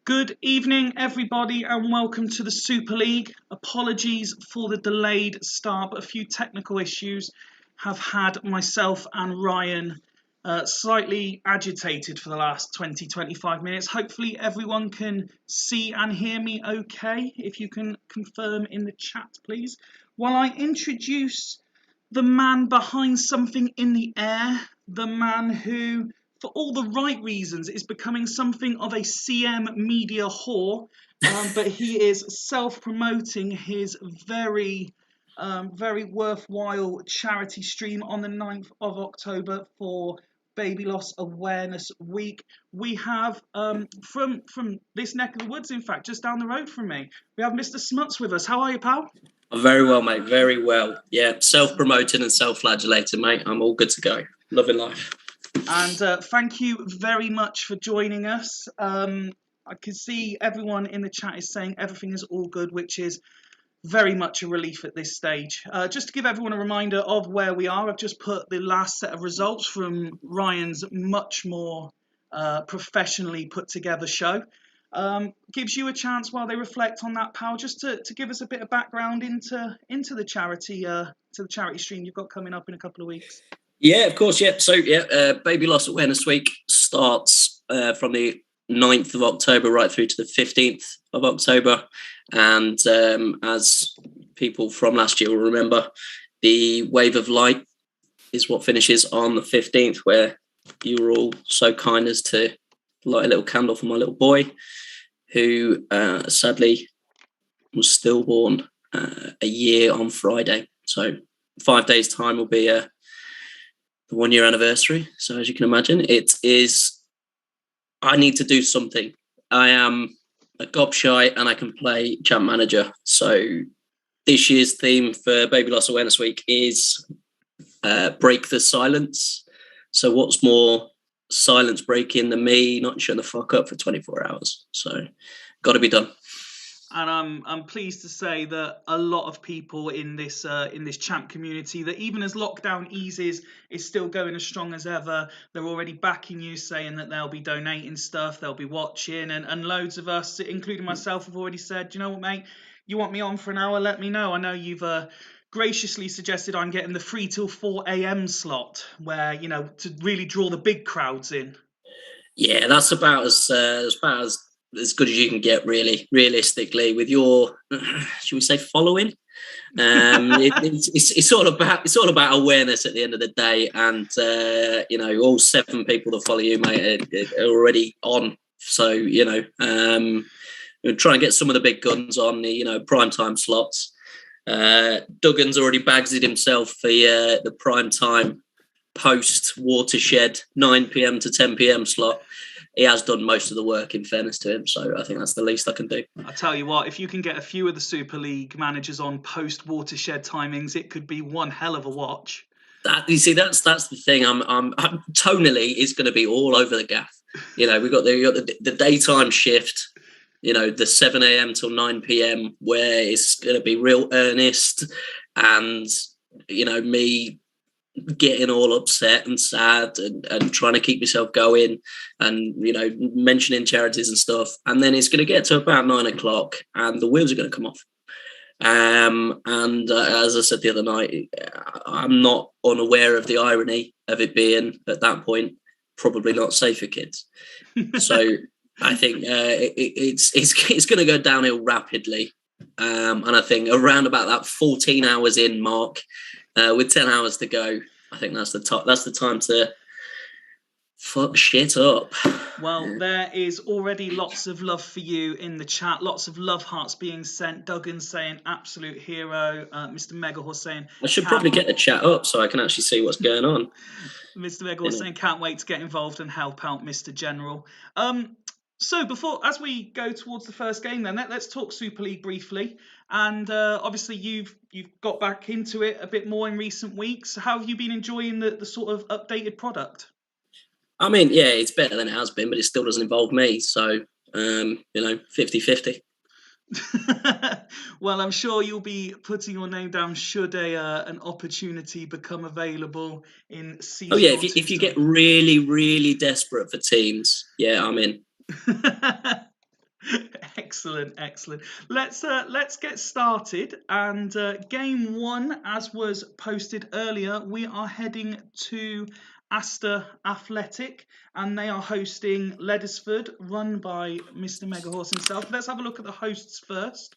Good evening, everybody, and welcome to the Super League. Apologies for the delayed start, but a few technical issues have had myself and Ryan slightly agitated for the last 20-25 minutes. Hopefully everyone can see and hear me okay. If you can confirm in the chat, please. While I introduce the man behind something in the air, the man who, for all the right reasons, is becoming something of a CM media whore, but he is self-promoting his very worthwhile charity stream on the 9th of October for Baby Loss Awareness Week. We have, from this neck of the woods, in fact, just down the road from me, we have Mr. Smuts with us. How are you, pal? I'm very well, mate. Very well. Yeah, self-promoting and self-flagellating, mate. I'm all good to go. Loving life. And thank you very much for joining us. I can see everyone in the chat is saying everything is all good, which is very much a relief at this stage. Just to give everyone a reminder of where we are, I've just put the last set of results from Ryan's much more professionally put together show. Gives you a chance while they reflect on that, pal, just to give us a bit of background into the charity stream you've got coming up in a couple of weeks. Yeah, of course. Yeah. So Baby Loss Awareness Week starts from the 9th of October right through to the 15th of October. And as people from last year will remember, the Wave of Light is what finishes on the 15th, where you were all so kind as to light a little candle for my little boy, who sadly was stillborn a year on Friday. So 5 days' time will be the 1 year anniversary. So as you can imagine, I need to do something. I am a gobshite and I can play champ manager. So this year's theme for Baby Loss Awareness Week is break the silence. So what's more silence breaking than me not shutting the fuck up for 24 hours? So got to be done. And I'm pleased to say that a lot of people in this champ community, that even as lockdown eases, is still going as strong as ever. They're already backing you, saying that they'll be donating stuff, they'll be watching, and loads of us, including myself, have already said, you know what, mate, you want me on for an hour, let me know. I know you've graciously suggested I'm getting the 3 till 4 a.m. slot, where, you know, to really draw the big crowds in. Yeah, that's about as good as you can get, really, realistically, with your, should we say, following. It's all about awareness at the end of the day, and all 7 people that follow you, mate, are already on. So we'll try and get some of the big guns on the prime time slots. Duggan's already bagsed himself for the prime time post Watershed 9 p.m. to 10 p.m. slot. He has done most of the work, in fairness to him, so I think that's the least I can do. I tell you what, if you can get a few of the Super League managers on post-Watershed timings, it could be one hell of a watch. That's the thing. I'm tonally, it's going to be all over the gaff. We've got the daytime shift, the 7 a.m. till 9 p.m. where it's going to be real earnest, and me getting all upset and sad and trying to keep myself going and mentioning charities and stuff, and then it's going to get to about 9 o'clock and the wheels are going to come off, and as I said the other night, I'm not unaware of the irony of it being at that point probably not safe for kids. So I think it's going to go downhill rapidly, and I think around about that 14 hours in mark, with 10 hours to go, I think that's the time to fuck shit up. Well, there is already lots of love for you in the chat. Lots of love hearts being sent. Duggan saying absolute hero. Mr. Megahorse saying I should probably get the chat up so I can actually see what's going on. Mr. Megahorse saying can't wait to get involved and help out Mr. General. So as we go towards the first game, then let's talk Super League briefly. And obviously you've got back into it a bit more in recent weeks. How have you been enjoying the sort of updated product? I mean, yeah, it's better than it has been, but it still doesn't involve me. So 50-50. Well, I'm sure you'll be putting your name down should an opportunity become available in season. Oh yeah, if you get really, really desperate for teams, yeah, I'm in. Excellent, excellent. Let's get started. And game one, as was posted earlier, we are heading to Astor Athletic, and they are hosting Leddersford, run by Mr. Megahorse himself. Let's have a look at the hosts first.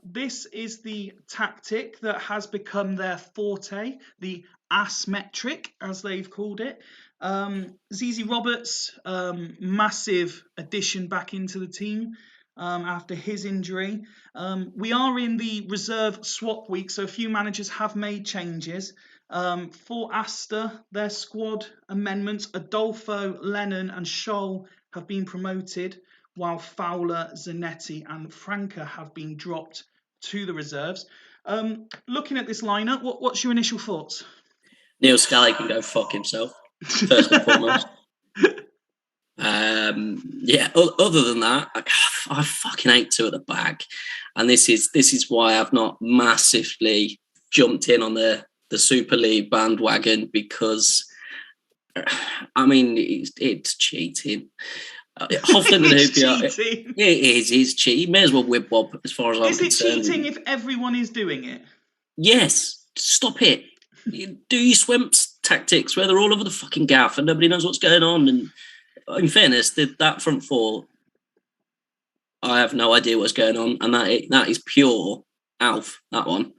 This is the tactic that has become their forte, the asymmetric, as they've called it. ZZ Roberts, massive addition back into the team after his injury. We are in the reserve swap week, so a few managers have made changes. For Astor, their squad amendments, Adolfo, Lennon and Scholl have been promoted, while Fowler, Zanetti and Franca have been dropped to the reserves. Looking at this lineup, what's your initial thoughts? Neil Scally can go fuck himself, first and foremost. Other than that, I fucking hate two at the back. And this is why I've not massively jumped in on the Super League bandwagon, because I mean it's cheating. Hoffland and Hoopier, it's cheating. You may as well whip Bob, as far as I'm concerned. Is it cheating if everyone is doing it? Yes, stop it. Do your swimps tactics where they're all over the fucking gaff and nobody knows what's going on. And in fairness, that front four, I have no idea what's going on, and that is pure Alf. That one.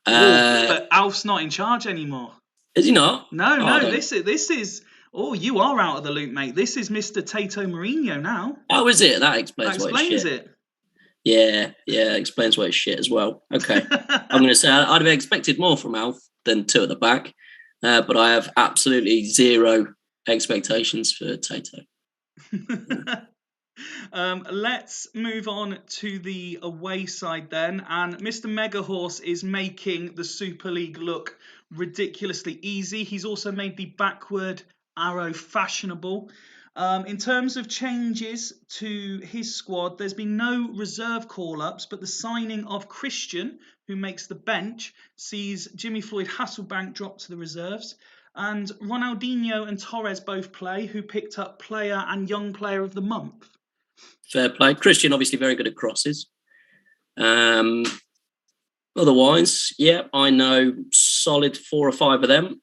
But Alf's not in charge anymore. Is he not? No. This is. Oh, you are out of the loop, mate. This is Mr. Tato Mourinho now. Oh, is it? That explains why it's shit. It. Yeah, explains why it's shit as well. Okay. I'm going to say I'd have expected more from Alf than two at the back, but I have absolutely zero expectations for Tato. Let's move on to the away side then, and Mr. Megahorse is making the Super League look ridiculously easy. He's also made the backward arrow fashionable. In terms of changes to his squad, there's been no reserve call-ups, but the signing of Christian, who makes the bench, sees Jimmy Floyd Hasselbank drop to the reserves. And Ronaldinho and Torres both play, who picked up player and young player of the month. Fair play. Christian, obviously very good at crosses. Otherwise, yeah, I know solid 4 or 5 of them.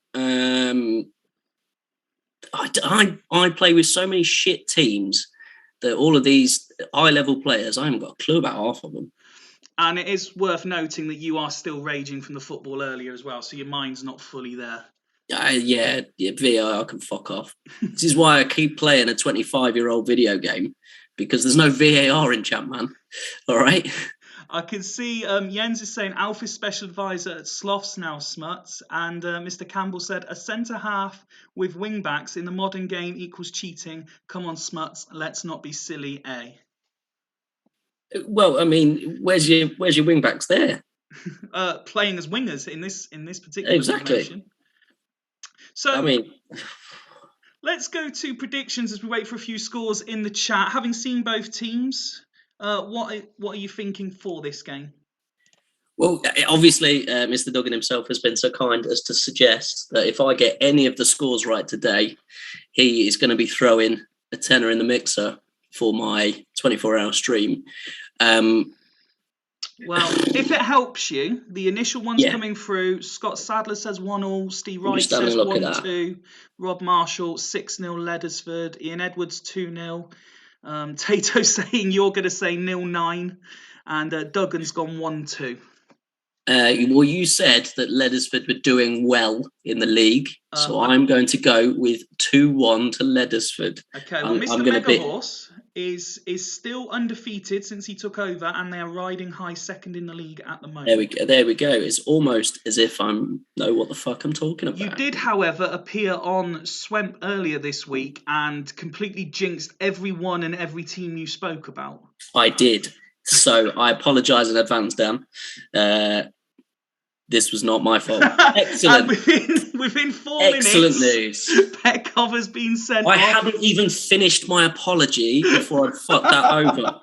I play with so many shit teams that all of these high-level players, I haven't got a clue about half of them. And it is worth noting that you are still raging from the football earlier as well, so your mind's not fully there. Yeah, VAR can fuck off. This is why I keep playing a 25-year-old video game, because there's no VAR in chat, man. All right? I can see Jens is saying Alf's special advisor at Sloths now, Smuts. And Mr. Campbell said, a centre-half with wing-backs in the modern game equals cheating. Come on, Smuts, let's not be silly, eh? Well, I mean, where's your wing-backs there? Playing as wingers in this particular exactly. So, I mean, let's go to predictions as we wait for a few scores in the chat. Having seen both teams, what are you thinking for this game? Well, obviously, Mr. Duggan himself has been so kind as to suggest that if I get any of the scores right today, he is going to be throwing a tenner in the mixer for my 24-hour stream. Well, if it helps you, the initial one's coming through. Scott Sadler says 1-1. Steve Wright says 1-2. Rob Marshall 6-0 Leddersford. Ian Edwards 2-0. Tato saying you're going to say 0-9, and Duggan's gone 1-2. Well, you said that Leddersford were doing well in the league, so I'm going to go with 2-1 to Leddersford. Okay, well, Mr. Megahorse is still undefeated since he took over, and they are riding high second in the league at the moment. There we go. It's almost as if I know what the fuck I'm talking about. You did, however, appear on Swemp earlier this week and completely jinxed everyone and every team you spoke about. I did. So I apologise in advance, Dan. This was not my fault. Excellent. Within 4 Excellent minutes, news. Petkov has been sent I off. haven't even finished my apology before I'd fucked that over.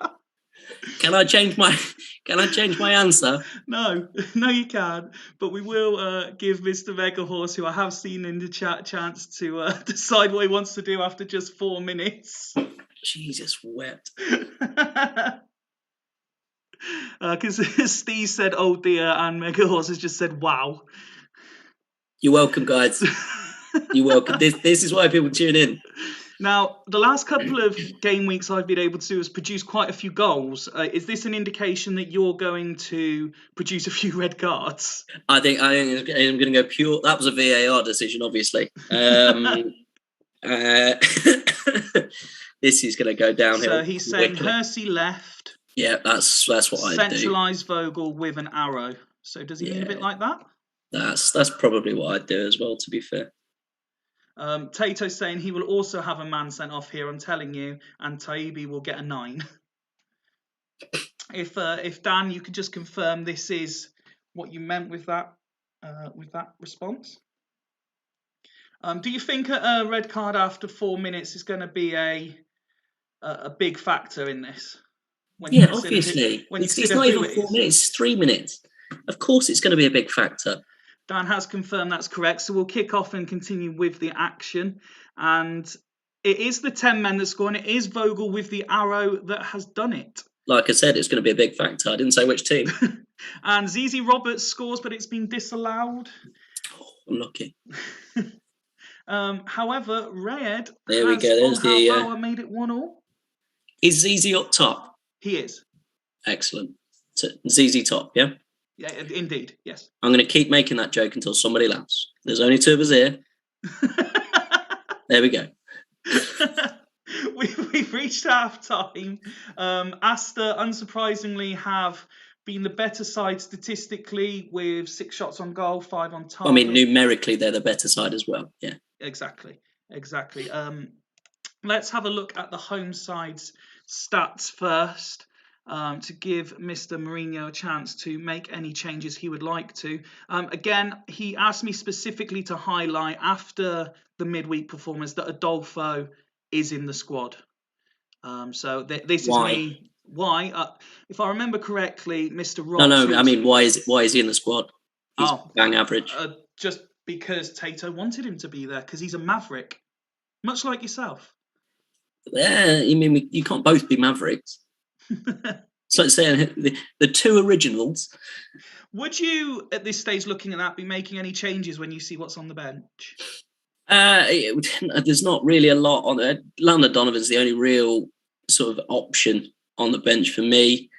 Can I change my answer? No, you can't. But we will give Mr. Megahorse, who I have seen in the chat, chance to decide what he wants to do after just 4 minutes. Jesus wept. Because Steve said, "Oh dear," and Mega Horse has just said, "Wow." You're welcome, guys. You're welcome. This is why people tune in. Now, the last couple of game weeks I've been able to do is produce quite a few goals. Is this an indication that you're going to produce a few red cards? I think I'm going to go pure. That was a VAR decision, obviously. This is going to go downhill. So he's saying Hersey left. Yeah, that's what I do. Centralise Vogel with an arrow. So does he mean a bit like that? That's probably what I'd do as well, to be fair. Tato's saying he will also have a man sent off here, I'm telling you, and Taibbi will get a 9. If Dan, you could just confirm this is what you meant with that response. Do you think a red card after 4 minutes is going to be a big factor in this? Obviously. It's not even 4 minutes, it's 3 minutes. Of course it's going to be a big factor. Dan has confirmed that's correct, so we'll kick off and continue with the action. And it is the 10 men that score, and it is Vogel with the arrow that has done it. Like I said, it's going to be a big factor. I didn't say which team. And Zizi Roberts scores, but it's been disallowed. Oh, unlucky. However, Red there we go. There's the made it 1-1. Is Zizi up top? He is. Excellent. So, Zizi top, yeah? Yeah, indeed, yes. I'm going to keep making that joke until somebody laughs. There's only 2 of us here. There we go. We've reached half-time. Astor, unsurprisingly, have been the better side statistically with 6 shots on goal, 5 on target. I mean, numerically, they're the better side as well, yeah. Exactly. Let's have a look at the home side's stats first. To give Mr. Mourinho a chance to make any changes he would like to. Again, he asked me specifically to highlight after the midweek performance that Adolfo is in the squad. So this is me. Why? If I remember correctly, Mr. Ross... No, I mean, why is he in the squad? He's bang average. Just because Tato wanted him to be there, because he's a maverick. Much like yourself. Yeah, you mean you can't both be mavericks. So it's saying the 2 originals. Would you, at this stage, looking at that, be making any changes when you see what's on the bench? There's not really a lot on it. Landon Donovan's the only real sort of option on the bench for me.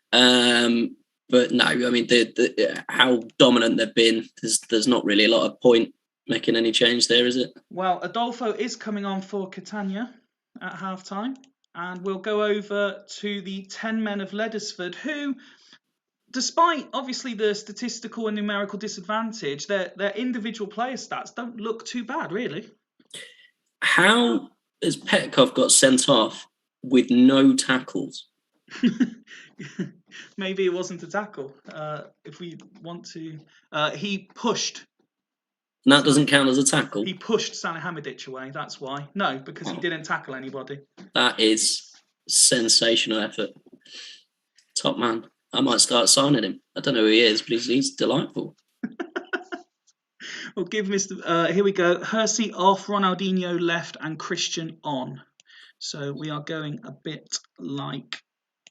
But no, I mean, how dominant they've been, there's not really a lot of point making any change there, is it? Well, Adolfo is coming on for Catania at half-time. And we'll go over to the 10 men of Leddersford, who, despite obviously the statistical and numerical disadvantage, their individual player stats don't look too bad, really. How has Petkov got sent off with no tackles? Maybe it wasn't a tackle. If we want to... he pushed. And that doesn't count as a tackle? He pushed Salihamidzic away, that's why. No, because he didn't tackle anybody. That is sensational effort. Top man. I might start signing him. I don't know who he is, but he's delightful. We'll give Mr. Here we go. Hersey off, Ronaldinho left, and Christian on. So we are going a bit like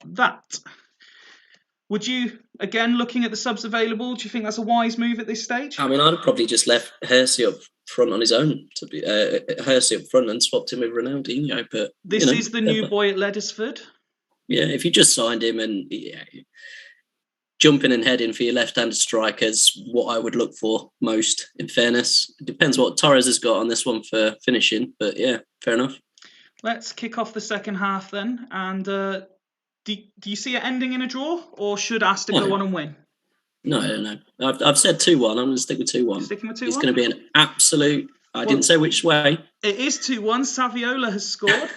that. Would you, again, looking at the subs available, do you think that's a wise move at this stage? I mean, I'd have probably just left Hersey up front on his own, to be Hersey up front and swapped him with Ronaldinho. But this is the new boy at Leddersford. Yeah, if you just signed him and jumping and heading for your left-handed strikers, what I would look for most, in fairness. It depends what Torres has got on this one for finishing, but yeah, fair enough. Let's kick off the second half then, and do you see it ending in a draw, or should Astor go on and win? No. I've said 2-1. I'm going to stick with 2-1. Sticking with 2-1? It's going to be an absolute... I didn't say which way. It is 2-1. Saviola has scored.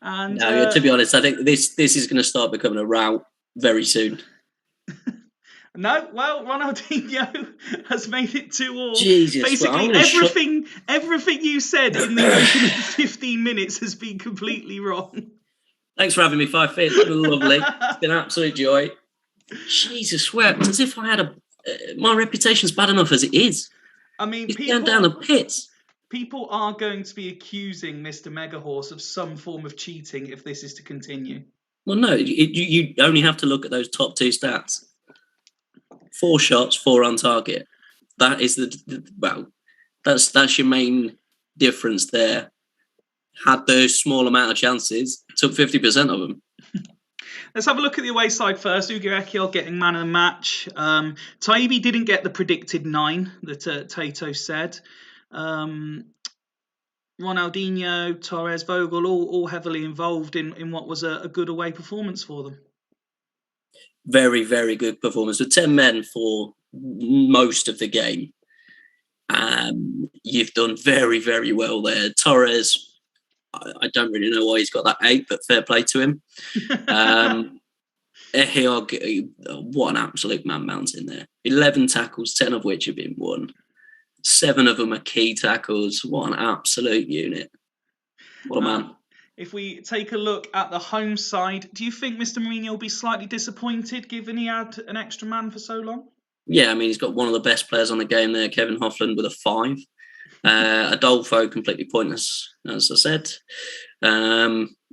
And no, to be honest, I think this is going to start becoming a rout very soon. No, well, Ronaldinho has made it 2-2. Jesus, basically, everything you said in the opening 15 minutes has been completely wrong. Thanks for having me, 5 feet. It's been lovely. It's been an absolute joy. Jesus, wept as if I had my reputation's bad enough as it is. I mean, it's down the pits. People are going to be accusing Mr. Megahorse of some form of cheating if this is to continue. Well, no, you only have to look at those top 2 stats. 4 shots, 4 on target. That is that's your main difference there. Had those small amount of chances, took 50% of them. Let's have a look at the away side first. Ugo Ekiel getting man of the match. Taibbi didn't get the predicted 9 that Tato said. Ronaldinho, Torres, Vogel, all heavily involved in what was a good away performance for them. Very, very good performance with 10 men for most of the game. You've done very, very well there. Torres, I don't really know why he's got that 8, but fair play to him. Ehiog, what an absolute man mountain there. 11 tackles, 10 of which have been won. 7 of them are key tackles. What an absolute unit. What a man. If we take a look at the home side, do you think Mr. Mourinho will be slightly disappointed given he had an extra man for so long? Yeah, I mean, he's got one of the best players on the game there, Kevin Hoffland, with a 5. Adolfo, completely pointless, as I said.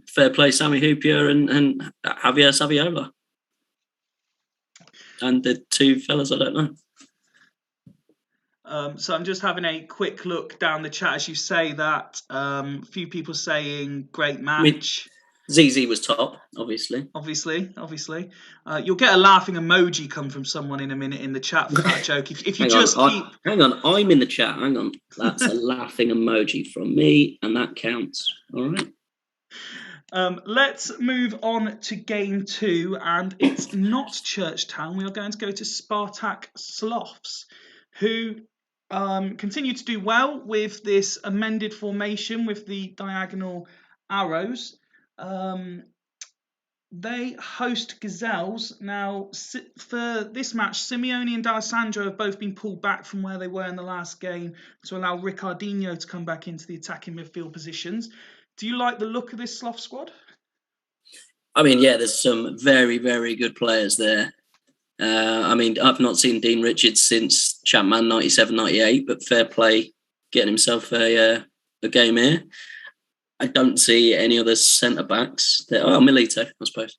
Fair play, Sammy Hoopier and Javier Saviola. And the 2 fellas I don't know. So I'm just having a quick look down the chat as you say that. A few people saying great match. ZZ was top, obviously. Obviously. You'll get a laughing emoji come from someone in a minute in the chat for that joke. If you hang on, I'm in the chat. Hang on. That's a laughing emoji from me, and that counts. All right. Let's move on to game 2, and it's not Churchtown. We are going to go to Spartak Sloths, who continue to do well with this amended formation with the diagonal arrows. They host Gazelles. Now, for this match, Simeone and D'Alessandro have both been pulled back from where they were in the last game to allow Ricardinho to come back into the attacking midfield positions. Do you like the look of this Sloth squad? I mean, yeah, there's some very, very good players there. I mean, I've not seen Dean Richards since Chapman 97-98, but fair play getting himself a game here. I don't see any other centre-backs there. Oh, Milito, I suppose.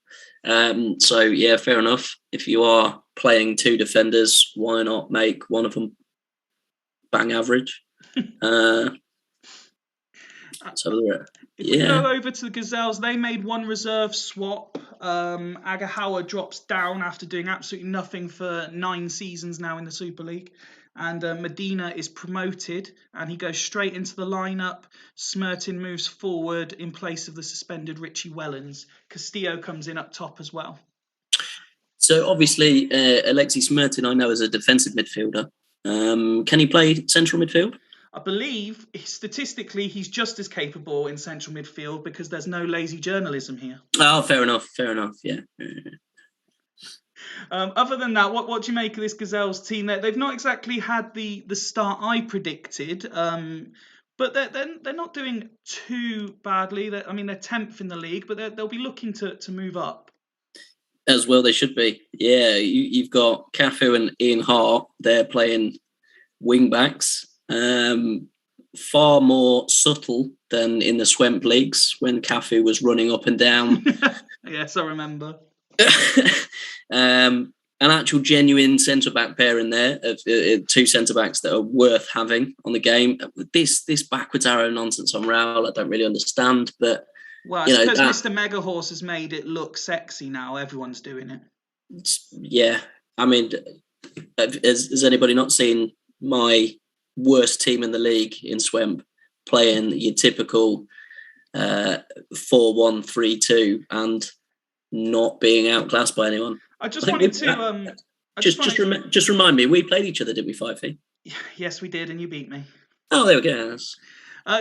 So, yeah, fair enough. If you are playing 2 defenders, why not make one of them bang average? If we go over to the Gazelles, they made one reserve swap. Agahawa drops down after doing absolutely nothing for 9 seasons now in the Super League. And Medina is promoted and he goes straight into the lineup. Smertin moves forward in place of the suspended Richie Wellens. Castillo comes in up top as well. So obviously, Alexis Smertin I know as a defensive midfielder. Can he play central midfield? I believe statistically he's just as capable in central midfield because there's no lazy journalism here. Oh, fair enough, yeah. Other than that, what do you make of this Gazelles team? They've not exactly had the start I predicted, but they're not doing too badly. They're 10th in the league, but they'll be looking to move up. As well they should be. Yeah, you've got Cafu and Ian Hart. They're playing wing-backs. Far more subtle than in the Swemp leagues when Cafu was running up and down. Yes, I remember. An actual genuine centre-back pair in there of 2 centre-backs that are worth having on the game. This backwards arrow nonsense on Raul, I don't really understand. But well, I suppose Mr. Megahorse has made it look sexy now. Everyone's doing it. Yeah, I mean, has anybody not seen my worst team in the league in Swemp playing your typical 4-1-3-2 and not being outclassed by anyone? I just wanted to just remind me, we played each other, didn't we, Fifey? Yes, we did, and you beat me. Oh, there we go.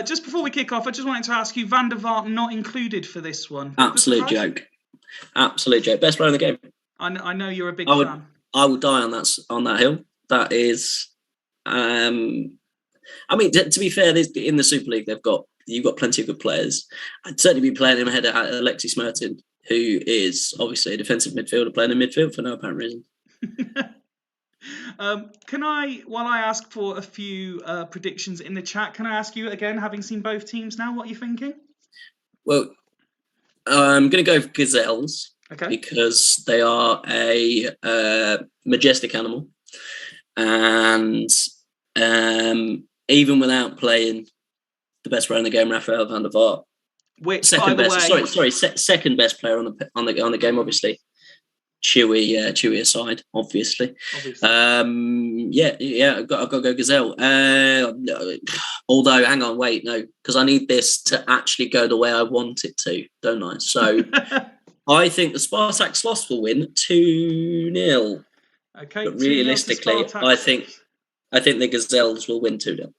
Just before we kick off, I just wanted to ask you, Van der Vaart not included for this one. Absolute joke. Absolute joke. Best player in the game. I know you're a big fan. I will die on that hill. That is. I mean, to be fair, in the Super League, you've got plenty of good players. I'd certainly be playing him ahead of Alexis Smertin, who is obviously a defensive midfielder playing in midfield for no apparent reason. While I ask for a few predictions in the chat, can I ask you again, having seen both teams now, what are you thinking? Well, I'm going to go for Gazelles because they are a majestic animal. And even without playing the best player in the game, Rafael van der Vaart, second best player on the game, obviously. Chewy aside, obviously. I've got to go Gazelle. Although, hang on, wait, no, because I need this to actually go the way I want it to, don't I? So I think the Spartak Sloths will win 2-0. Okay, but realistically, I think the Gazelles will win 2-0.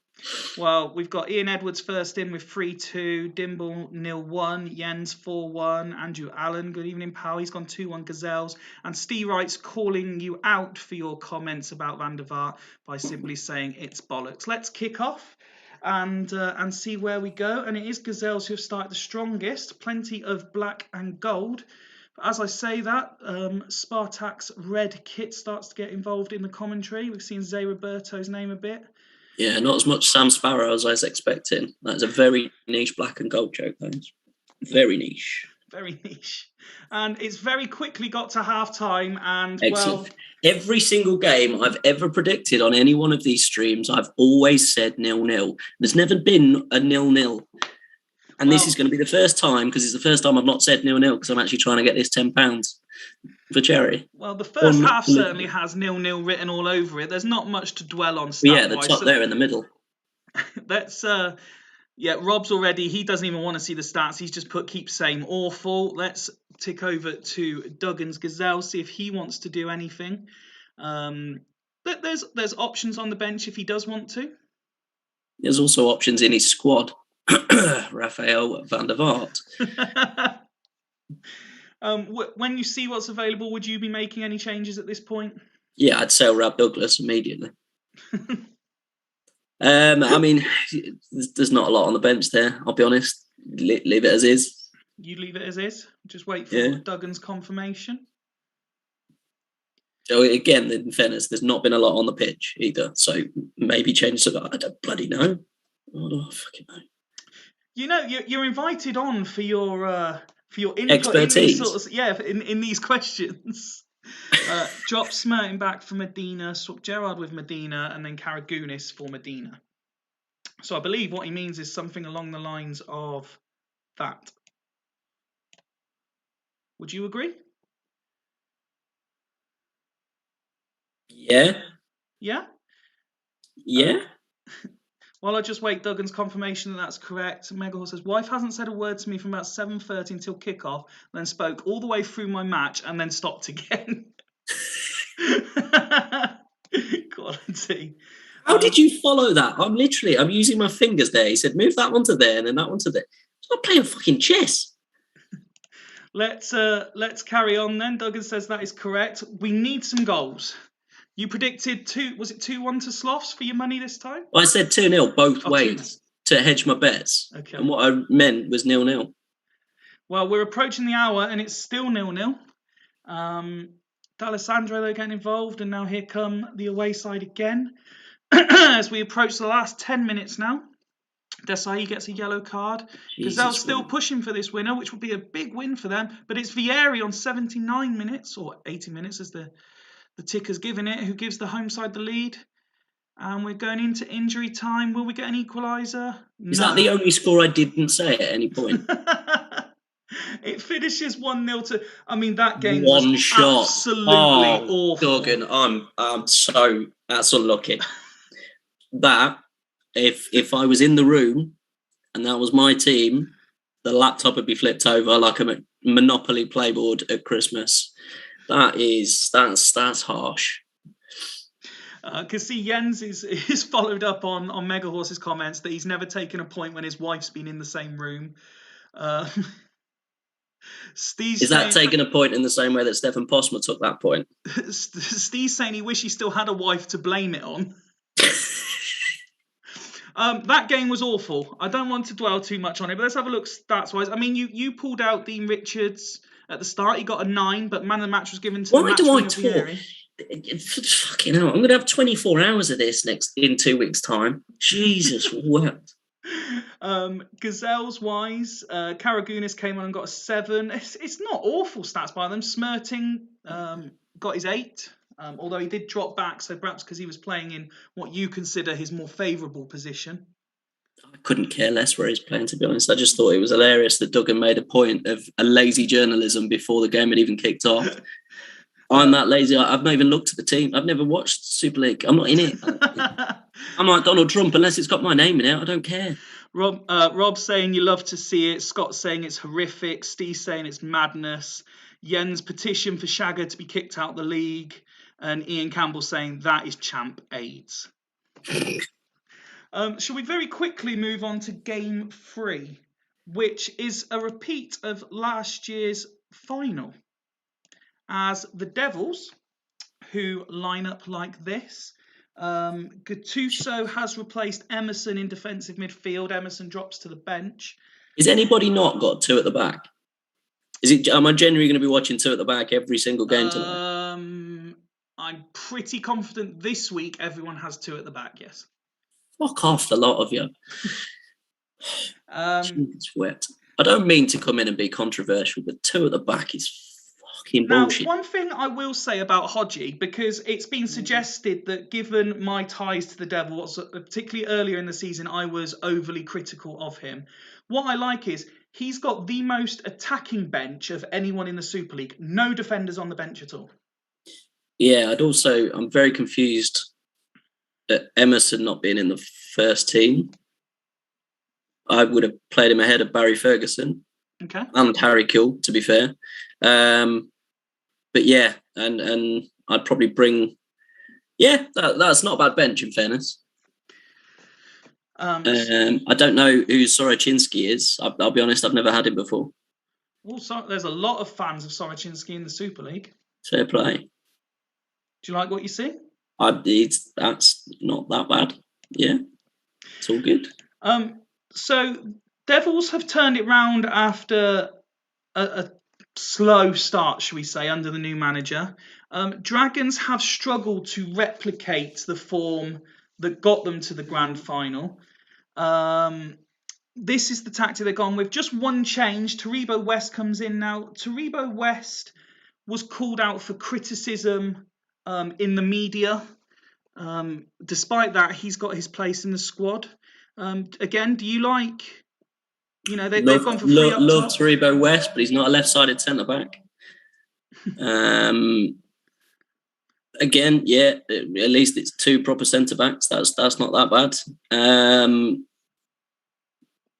Well, we've got Ian Edwards first in with 3-2, Dimble 0-1, Jens 4-1, Andrew Allen, good evening, pal. He's gone 2-1 Gazelles. And Steve Wright's calling you out for your comments about Van der Vaart by simply saying it's bollocks. Let's kick off and see where we go. And it is Gazelles who have started the strongest, plenty of black and gold. But as I say that, Spartak's red kit starts to get involved in the commentary. We've seen Zé Roberto's name a bit. Yeah, not as much Sam Sparrow as I was expecting. That's a very niche black and gold joke, guys. Very niche. Very niche. And it's very quickly got to half-time and, excellent. Well... Every single game I've ever predicted on any one of these streams, I've always said 0-0. There's never been a 0-0. And this is going to be the first time, because it's the first time I've not said 0-0, because I'm actually trying to get this £10 for charity. Well, the first half certainly has 0-0 written all over it. There's not much to dwell on. Yeah, the top there in the middle. Let's, Rob's already, he doesn't even want to see the stats. He's just put keep saying awful. Let's tick over to Duggan's Gazelle, see if he wants to do anything. There's options on the bench if he does want to. There's also options in his squad. Rafael van der Vaart. When you see what's available, would you be making any changes at this point? Yeah, I'd sell Rab Douglas immediately. I mean, there's not a lot on the bench there, I'll be honest. Leave it as is. You leave it as is? Just wait for Duggan's confirmation? So again, in fairness, there's not been a lot on the pitch either. So maybe change it. I don't bloody know. I don't fucking know. You know, you're invited on for your input expertise. In these questions. Drop Smerting back for Medina, swap Gerrard with Medina, and then Karagounis for Medina. So I believe what he means is something along the lines of that. Would you agree? Yeah. Yeah? Yeah. While I just wait Duggan's confirmation that that's correct, Megahorse says, wife hasn't said a word to me from about 7:30 until kickoff, then spoke all the way through my match and then stopped again. Quality. How did you follow that? I'm using my fingers there. He said, move that one to there and then that one to there. I'm not playing fucking chess. Let's carry on then. Duggan says that is correct. We need some goals. You predicted 2-1 to Sloths for your money this time? I said 2-0 both ways to hedge my bets. Okay. And what I meant was 0-0. Well, we're approaching the hour and it's still 0-0. D'Alessandro, they're getting involved, and now here come the away side again. As we approach the last 10 minutes now. Desai gets a yellow card. Gazelle's still pushing for this winner, which would be a big win for them. But it's Vieri on 79 minutes, or 80 minutes as the ticker's given it, who gives the home side the lead. And we're going into injury time. Will we get an equaliser? Is that the only score I didn't say at any point? It finishes 1-0 to... I mean, that game One was shot. Absolutely awful. Duggan, I'm so... That's unlucky. That, if I was in the room and that was my team, the laptop would be flipped over like a Monopoly playboard at Christmas. That's harsh. Because see, Jens is followed up on Megahorse's comments that he's never taken a point when his wife's been in the same room. Steve's taking a point in the same way that Stefan Posma took that point? Steve's saying he wish he still had a wife to blame it on. That game was awful. I don't want to dwell too much on it, but let's have a look stats-wise. I mean, you pulled out Dean Richards at the start. He got a 9, but man of the match was given to the match winner, Vieri. Fucking hell, I'm going to have 24 hours of this in 2 weeks' time. Jesus, what? Gazelles wise, Karagunis came on and got a 7. It's not awful stats by them. Smirting got his 8, although he did drop back, so perhaps because he was playing in what you consider his more favourable position. I couldn't care less where he's playing, to be honest. I just thought it was hilarious that Duggan made a point of a lazy journalism before the game had even kicked off. I'm that lazy. I've not even looked at the team. I've never watched Super League. I'm not in it. I'm like Donald Trump. Unless it's got my name in it, I don't care. Rob saying you love to see it. Scott saying it's horrific. Steve saying it's madness. Jens petition for Shagger to be kicked out of the league. And Ian Campbell saying that is champ AIDS. Shall we very quickly move on to game 3, which is a repeat of last year's final, as the Devils, who line up like this. Gattuso has replaced Emerson in defensive midfield. Emerson drops to the bench. Is anybody not got 2 at the back? Am I generally going to be watching 2 at the back every single game tonight? I'm pretty confident this week everyone has 2 at the back, yes. Fuck off, the lot of you. It's wet. I don't mean to come in and be controversial, but 2 at the back is fucking bullshit. Now, one thing I will say about Hodgie, because it's been suggested that given my ties to the Devils, particularly earlier in the season, I was overly critical of him. What I like is he's got the most attacking bench of anyone in the Super League. No defenders on the bench at all. Yeah, I'm very confused at Emerson not being in the first team. I would have played him ahead of Barry Ferguson. Okay. And Harry Kill, to be fair. But yeah, and I'd probably bring... Yeah, that's not a bad bench, in fairness. I don't know who Soroczynski is. I'll be honest, I've never had him before. Also, there's a lot of fans of Soroczynski in the Super League. Fair play. Do you like what you see? That's not that bad. Yeah, it's all good. So Devils have turned it round after a slow start, shall we say, under the new manager. Dragons have struggled to replicate the form that got them to the grand final. This is the tactic they've gone with. Just one change. Taribo West comes in now. Taribo West was called out for criticism in the media. Despite that, he's got his place in the squad. Again, do you like... they've gone for free up top. Love Taribo West, but he's not a left-sided centre-back. Again, yeah, at least it's 2 proper centre-backs. That's not that bad.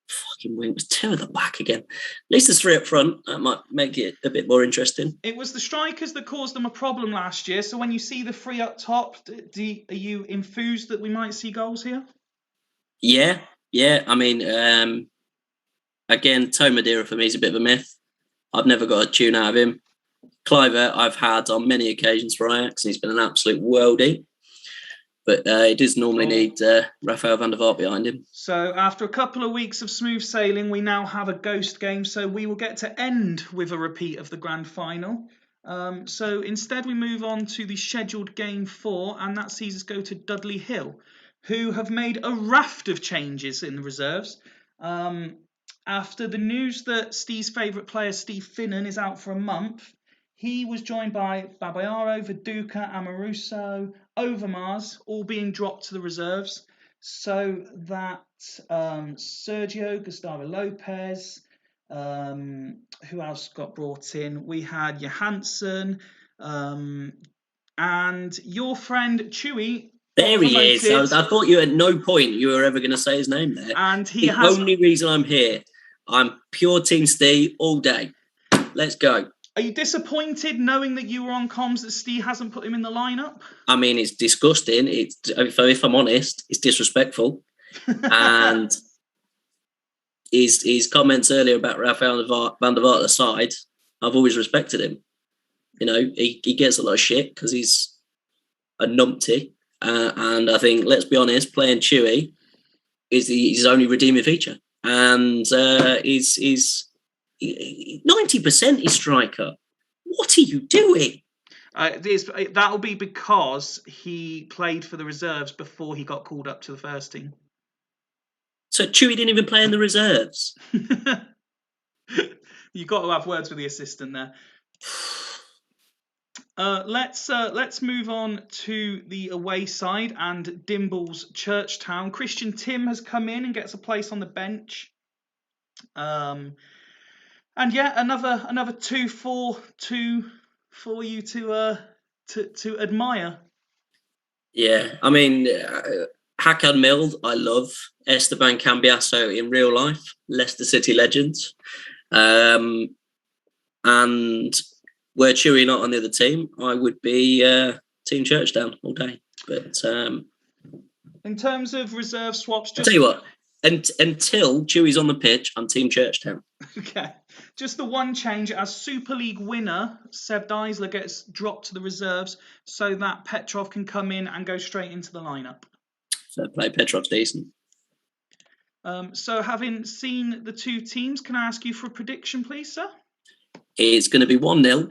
Fucking wing was 2 at the back again. At least there's 3 up front. That might make it a bit more interesting. It was the strikers that caused them a problem last year. So when you see the 3 up top, are you enthused that we might see goals here? Yeah. I mean, again, Toe Madeira for me is a bit of a myth. I've never got a tune out of him. Cliver I've had on many occasions for Ajax, and he's been an absolute worldie. But he does normally need Rafael van der Vaart behind him. So after a couple of weeks of smooth sailing, we now have a ghost game. So we will get to end with a repeat of the grand final. So instead we move on to the scheduled game 4, and that sees us go to Dudley Hill, who have made a raft of changes in the reserves. After the news that Steve's favourite player, Steve Finnan, is out for a month, he was joined by Babayaro, Viduka, Amoruso, Overmars, all being dropped to the reserves, so that Sergio, Gustavo Lopez, who else got brought in? We had Johansson, and your friend Chewy. There he is. I thought you at no point you were ever going to say his name there. And only reason I'm here, I'm pure Team Steve all day. Let's go. Are you disappointed knowing that you were on comms that Steve hasn't put him in the lineup? I mean, it's disgusting. If I'm honest, it's disrespectful. And his comments earlier about Rafael van der Vaart aside, I've always respected him. He gets a lot of shit because he's a numpty. And I think, let's be honest, playing Chewy is his only redeeming feature. And he's 90% is striker. What are you doing? That'll be because he played for the reserves before he got called up to the first team. So Chewy didn't even play in the reserves. You've got to have words with the assistant there. Let's move on to the away side and Dimble's Churchtown. Christian Tim has come in and gets a place on the bench. And yeah, another 2-4-2 for you to admire. Yeah, I mean, Hakan Mild, I love. Esteban Cambiaso in real life, Leicester City legends. And were Chewy not on the other team, I would be Team Churchtown all day. But in terms of reserve swaps, I'll tell you what, until Chewy's on the pitch, I'm Team Churchtown. Okay. Just the one change, as Super League winner, Seb Deisler gets dropped to the reserves so that Petrov can come in and go straight into the lineup. Fair play, Petrov's decent. So having seen the two teams, can I ask you for a prediction, please, sir? It's going to be 1-0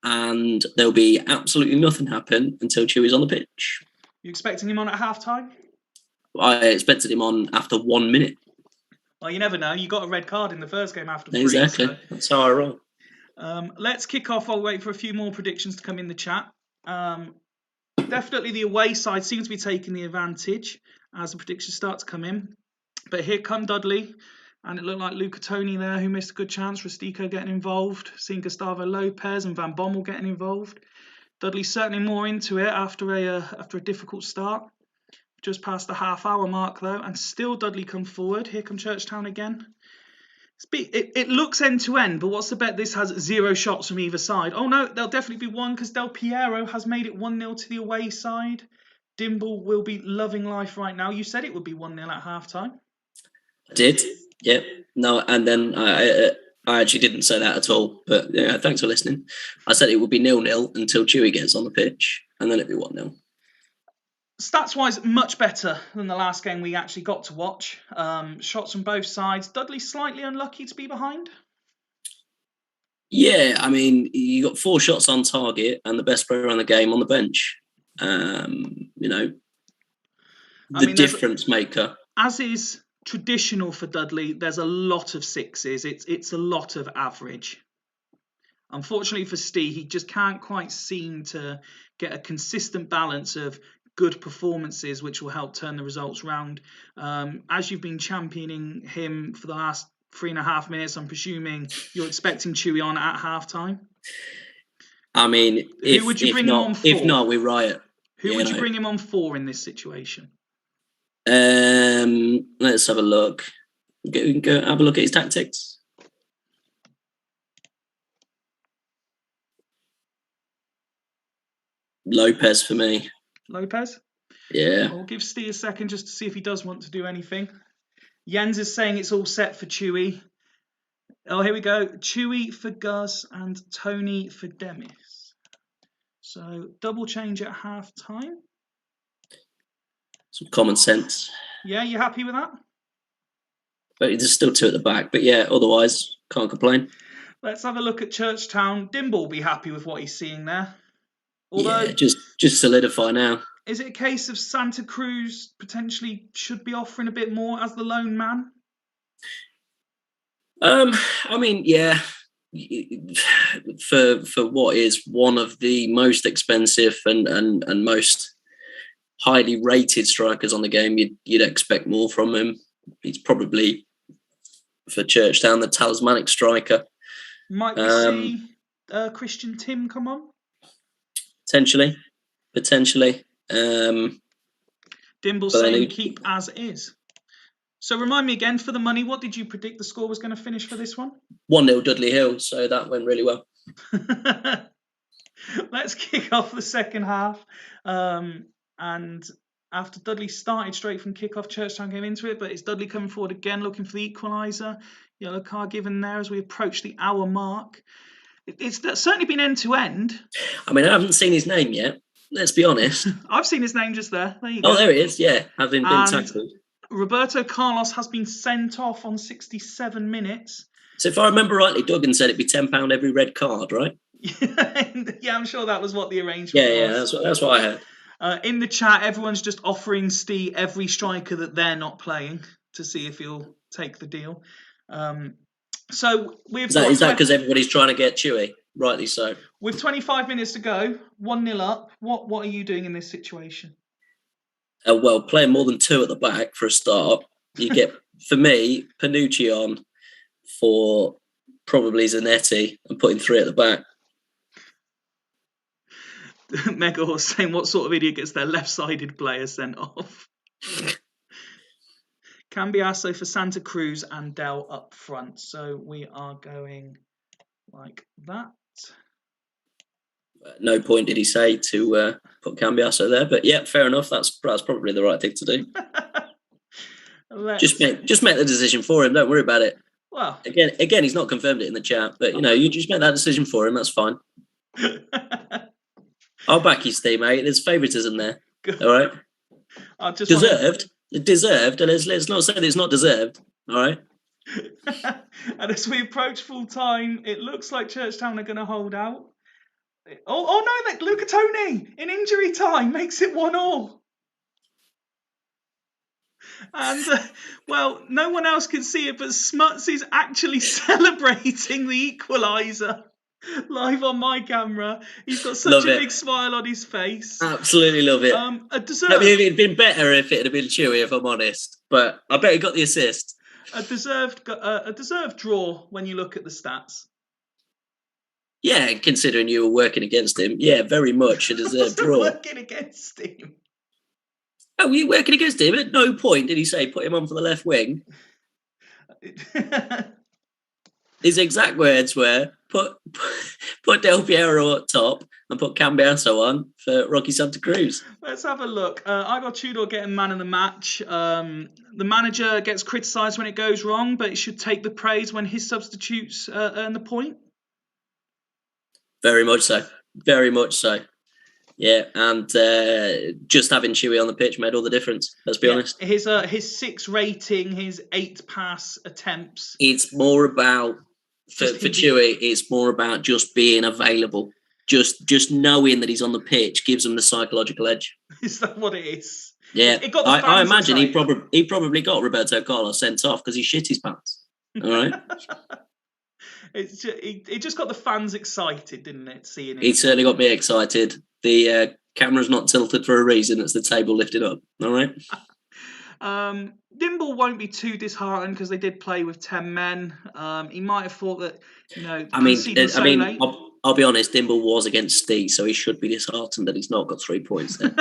and there'll be absolutely nothing happen until Chewy's on the pitch. You expecting him on at half-time? I expected him on after 1 minute. Well, you never know. You got a red card in the first game after 3. Exactly. So. That's how I roll. Let's kick off. I'll wait for a few more predictions to come in the chat. Definitely the away side seems to be taking the advantage as the predictions start to come in. But here come Dudley. And it looked like Luca Toni there, who missed a good chance. Rustico getting involved. Seeing Gustavo Lopez and Van Bommel getting involved. Dudley's certainly more into it after a difficult start. Just past the half-hour mark, though, and still Dudley come forward. Here come Churchtown again. It looks end-to-end, but what's the bet this has 0 shots from either side? Oh, no, there'll definitely be one because Del Piero has made it 1-0 to the away side. Dimble will be loving life right now. You said it would be 1-0 at half-time. I did, yep. No, and then I actually didn't say that at all, but yeah, thanks for listening. I said it would be 0-0 until Chewy gets on the pitch, and then it'd be 1-0. Stats-wise, much better than the last game we actually got to watch. Shots from both sides. Dudley slightly unlucky to be behind. Yeah, I mean, you got 4 shots on target and the best player on the game on the bench. Difference maker. As is traditional for Dudley, there's a lot of 6s. It's a lot of average. Unfortunately for Steve, he just can't quite seem to get a consistent balance of good performances which will help turn the results round. As you've been championing him for the last 3.5 minutes, I'm presuming you're expecting Chewy on at half-time? I mean, who would you bring him on for? If not, we riot. Who would you bring him on for in this situation? Let's have a look. We can go have a look at his tactics. Lopez for me. Lopez? Yeah. I'll give Steve a second just to see if he does want to do anything. Jens is saying it's all set for Chewy. Oh, here we go. Chewy for Gus and Tony for Demis. So double change at half time. Some common sense. Yeah, you happy with that? But there's still 2 at the back. But yeah, otherwise, can't complain. Let's have a look at Churchtown. Dimble will be happy with what he's seeing there. Although, yeah, just solidify now. Is it a case of Santa Cruz potentially should be offering a bit more as the lone man? I mean, yeah. For what is one of the most expensive and most highly rated strikers on the game, you'd expect more from him. He's probably, for Churchtown, the talismanic striker. Might we see Christian Tim come on? Potentially. Dimble saying keep as is. So remind me again, for the money, what did you predict the score was going to finish for this one? 1-0 Dudley Hill, so that went really well. Let's kick off the second half. And after Dudley started straight from kick-off, Churchtown came into it, but it's Dudley coming forward again, looking for the equaliser. Yellow card given there as we approach the hour mark. It's certainly been end-to-end. I mean, I haven't seen his name yet. Let's be honest. I've seen his name just there. There you go. Oh, there it is. Yeah, having been tackled. Roberto Carlos has been sent off on 67 minutes. So if I remember rightly, Duggan said it'd be £10 every red card, right? Yeah, I'm sure that was what the arrangement was. Yeah, that's what I heard. In the chat, everyone's just offering Steve every striker that they're not playing to see if he'll take the deal. So Is that because everybody's trying to get Chewy? Rightly so. With 25 minutes to go, 1-0 up. What are you doing in this situation? Well, playing more than 2 at the back for a start. You get, for me, Panucci on for probably Zanetti and putting 3 at the back. Mega Horse saying, what sort of idiot gets their left-sided player sent off? Cambiasso for Santa Cruz and Dell up front. So we are going like that. No point did he say to put Cambiasso there, but yeah, fair enough. That's probably the right thing to do. Just make the decision for him. Don't worry about it. Well, again, he's not confirmed it in the chat, but you just make that decision for him. That's fine. I'll back you, Steve, mate. There's favouritism there. Good. All right. Deserved, and let's not say that it's not deserved. All right. And as we approach full time, it looks like Churchtown are going to hold out. Oh no! That Luca Toni in injury time makes it 1-1. And well, no one else can see it, but Smuts is actually celebrating the equaliser live on my camera. He's got such a big smile on his face. Absolutely love it. It'd been better if it had been Chewy, if I'm honest. But I bet he got the assist. A deserved draw when you look at the stats. Yeah, considering you were working against him, yeah, very much a deserved draw. Working against him. Oh, were you working against him? At no point did he say put him on for the left wing. His exact words were put Del Piero up top and put Cambiasso on for Rocky Santa Cruz. Let's have a look. I got Tudor getting man of the match. The manager gets criticised when it goes wrong, but it should take the praise when his substitutes earn the point. Very much so. Very much so. Yeah, and just having Chewy on the pitch made all the difference. Let's be honest. His 6 rating, his 8 pass attempts. It's more about for Chewy. It's more about just being available. Just knowing that he's on the pitch gives him the psychological edge. Is that what it is? Yeah, I imagine he probably got Roberto Carlos sent off because he shit his pants. All right. It just got the fans excited, didn't it? Seeing it. It certainly got me excited. The camera's not tilted for a reason. It's the table lifted up. All right. Dimble won't be too disheartened because they did play with 10 men. He might have thought that, I'll be honest. Dimble was against Steve, so he should be disheartened that he's not got 3 points there.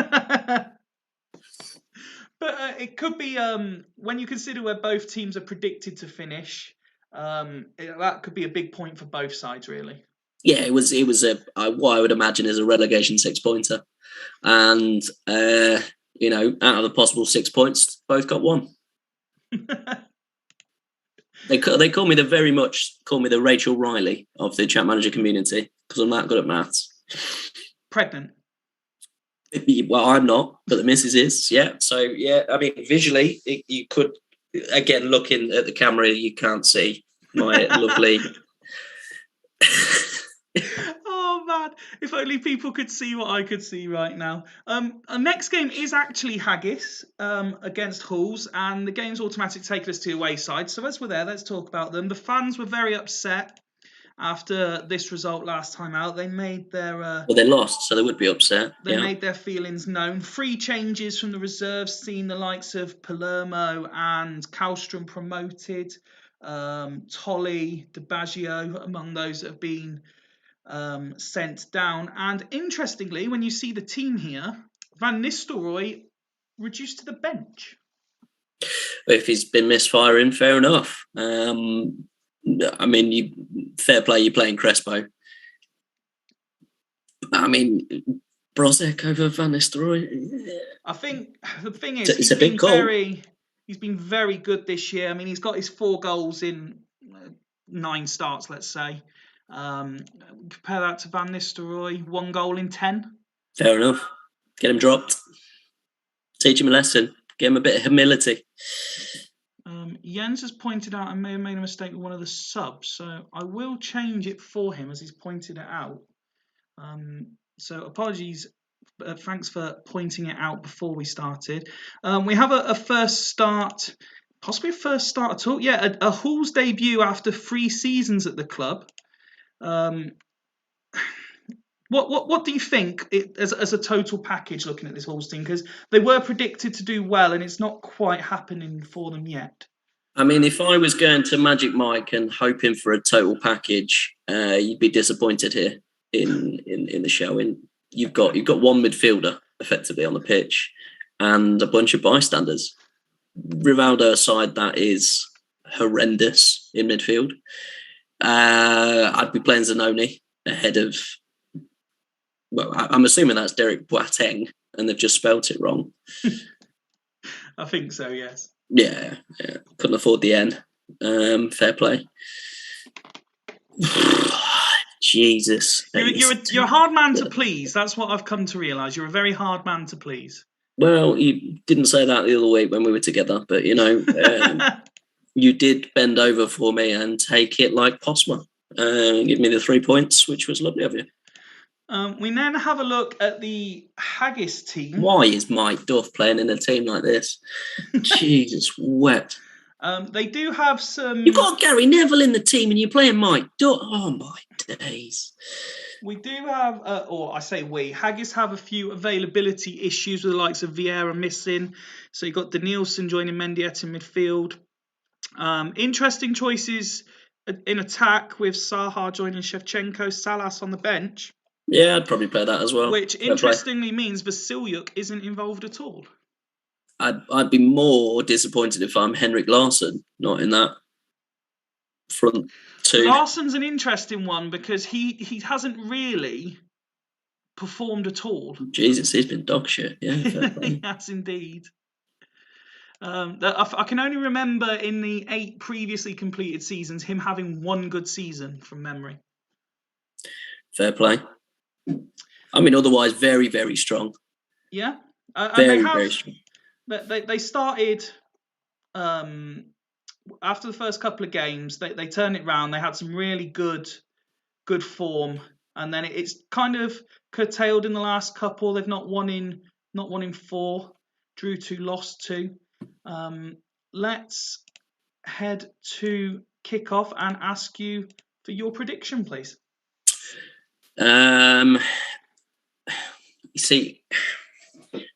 But it could be when you consider where both teams are predicted to finish. That could be a big point for both sides, really. Yeah, it was what I would imagine is a relegation 6-pointer, and out of the possible 6 points, both got 1. They call me the Rachel Riley of the chat manager community because I'm that good at maths. Pregnant. Well, I'm not, but the missus is. Yeah, so yeah, I mean, visually, you could. Again, looking at the camera, you can't see my lovely. Oh man! If only people could see what I could see right now. Our next game is actually Haggis against Halls, and the game's automatically taken us to the away side. So as we're there, let's talk about them. The fans were very upset after this result last time out. They made their they lost, so they would be upset. They made their feelings known. 3 changes from the reserves, seen the likes of Palermo and Kallstrom promoted. Tolly, DiBaggio among those that have been sent down. And interestingly, when you see the team here, Van Nistelrooy reduced to the bench. If he's been misfiring, fair enough. I mean, fair play, you're playing Crespo. I mean, Brozzek over Van Nistelrooy. I think the thing is, it's a big call. He's been very good this year. I mean, he's got his 4 goals in 9 starts, let's say. Compare that to Van Nistelrooy, 1 goal in 10. Fair enough. Get him dropped. Teach him a lesson. Give him a bit of humility. Jens has pointed out I may have made a mistake with one of the subs, so I will change it for him as he's pointed it out. So apologies, thanks for pointing it out before we started. We have a first start, possibly a first start at all. Yeah, a Hall's debut after 3 seasons at the club. What do you think as a total package looking at this Halls team? Because they were predicted to do well, and it's not quite happening for them yet. I mean, if I was going to Magic Mike and hoping for a total package, you'd be disappointed here in the showing. You've got one midfielder effectively on the pitch and a bunch of bystanders. Rivaldo aside, that is horrendous in midfield. I'd be playing Zanoni ahead of. Well, I'm assuming that's Derek Boateng, and they've just spelt it wrong. I think so, yes. Yeah. Couldn't afford the N. Fair play. Jesus. You're a hard man to please. That's what I've come to realise. You're a very hard man to please. Well, you didn't say that the other week when we were together, but, you did bend over for me and take it like Posma. Give me the 3 points, which was lovely of you. We then have a look at the Haggis team. Why is Mike Duff playing in a team like this? Jesus, wet. They do have some... You've got Gary Neville in the team and you're playing Mike Duff. Oh, my days. We do have, Haggis have a few availability issues with the likes of Vieira missing. So you've got Danielson joining Mendieta in midfield. Interesting choices in attack with Saha joining Shevchenko, Salas on the bench. Yeah, I'd probably play that as well. Which interestingly means Vasilyuk isn't involved at all. I'd be more disappointed if I'm Henrik Larsson, not in that front two. Larsson's an interesting one because he hasn't really performed at all. Jesus, he's been dog shit. Yeah, he has indeed. I can only remember in the 8 previously completed seasons him having 1 good season from memory. Fair play. I mean, otherwise, very, very strong. Yeah. Very strong. They started, after the first couple of games, they turned it round. They had some really good form. And then it's kind of curtailed in the last couple. They've not won in 4, drew 2, lost 2. Let's head to kick-off and ask you for your prediction, please. You see,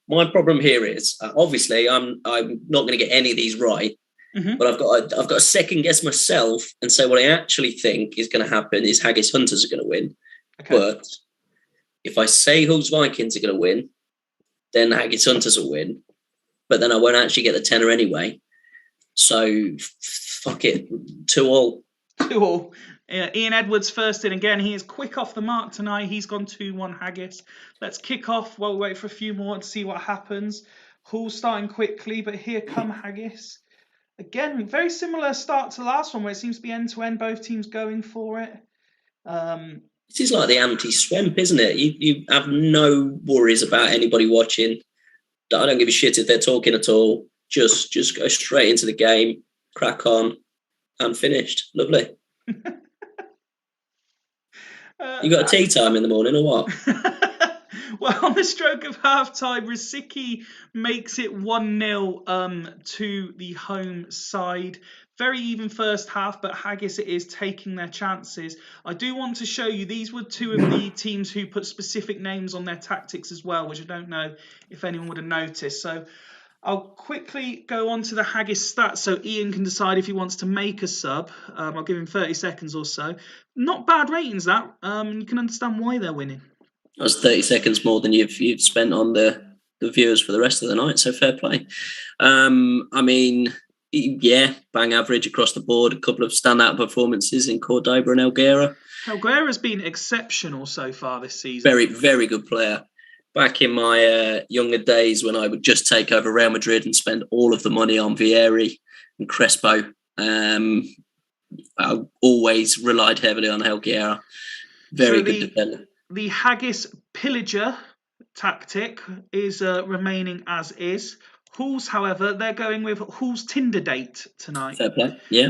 my problem here is obviously I'm not going to get any of these right, but I've got to second guess myself and say what I actually think is going to happen is Haggis Hunters are going to win. Okay. But if I say Hooves Vikings are going to win, then Haggis Hunters will win. But then I won't actually get the tenner anyway. So fuck it, 2-2. 2-2. Ian Edwards first in again. He is quick off the mark tonight. He's gone 2-1 Haggis. Let's kick off while we wait for a few more to see what happens. Hull starting quickly, but here come Haggis. Again, very similar start to the last one where it seems to be end-to-end, both teams going for it. This is like the anti-swamp, isn't it? You have no worries about anybody watching. I don't give a shit if they're talking at all. Just go straight into the game, crack on, and finished. Lovely. You got a tea time in the morning or what? Well, on the stroke of half-time, Rosicky makes it 1-0 to the home side. Very even first half, but Haggis it is taking their chances. I do want to show you, these were 2 of the teams who put specific names on their tactics as well, which I don't know if anyone would have noticed. So I'll quickly go on to the Haggis stats so Ian can decide if he wants to make a sub. I'll give him 30 seconds or so. Not bad ratings, that. You can understand why they're winning. That's 30 seconds more than you've spent on the viewers for the rest of the night, so fair play. I mean, yeah, bang average across the board. A couple of standout performances in Cordoba and Elguera. Elguera's been exceptional so far this season. Very, very good player. Back in my younger days when I would just take over Real Madrid and spend all of the money on Vieri and Crespo, I always relied heavily on Elguera. Very good defender. The Haggis pillager tactic is remaining as is. Halls, however, they're going with Hall's Tinder date tonight. Fair play. Yeah.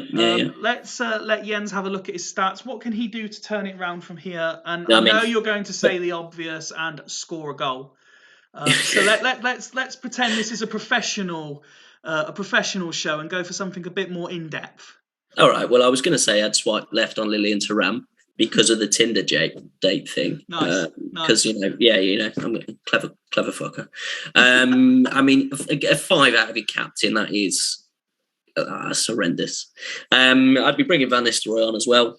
Let's let Jens have a look at his stats. What can he do to turn it round from here? And I I mean, know you're going to say the obvious and score a goal. So let's pretend this is a professional show and go for something a bit more in depth. All right. Well, I was going to say I'd swipe left on Lillian Thuram because of the Tinder date thing. Nice. Because I'm a clever fucker. I mean, a 5 out of your captain, that is horrendous. I'd be bringing Van Nistelrooy on as well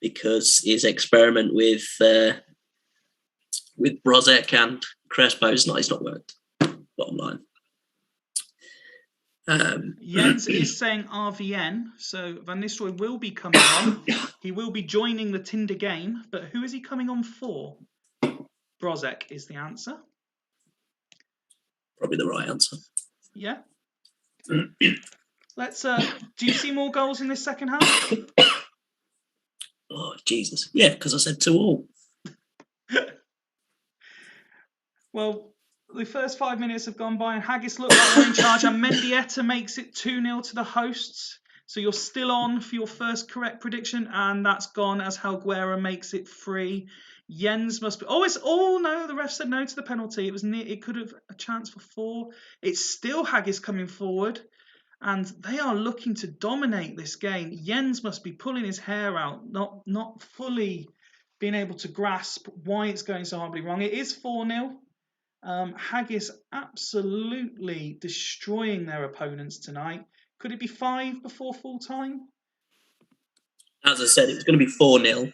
because his experiment with Brožek and Crespo it's not worked. Bottom line. Jens is saying RVN, so Van Nistelrooy will be coming on. He will be joining the Tinder game, but who is he coming on for? Brožek is the answer. Probably the right answer. Yeah. Let's. Do you see more goals in this second half? Oh Jesus! Yeah, because I said 2-2. Well, the first 5 minutes have gone by and Haggis look like they're in charge, and Mendieta makes it 2-0 to the hosts. So you're still on for your first correct prediction, and that's gone as Helguera makes it 3. Jens must be. Oh no! The ref said no to the penalty. It was near. It could have a chance for 4. It's still Haggis coming forward, and they are looking to dominate this game. Jens must be pulling his hair out, not fully being able to grasp why it's going so horribly wrong. It is 4-0. Haggis absolutely destroying their opponents tonight. Could it be 5 before full time? As I said, it was going to be 4-0.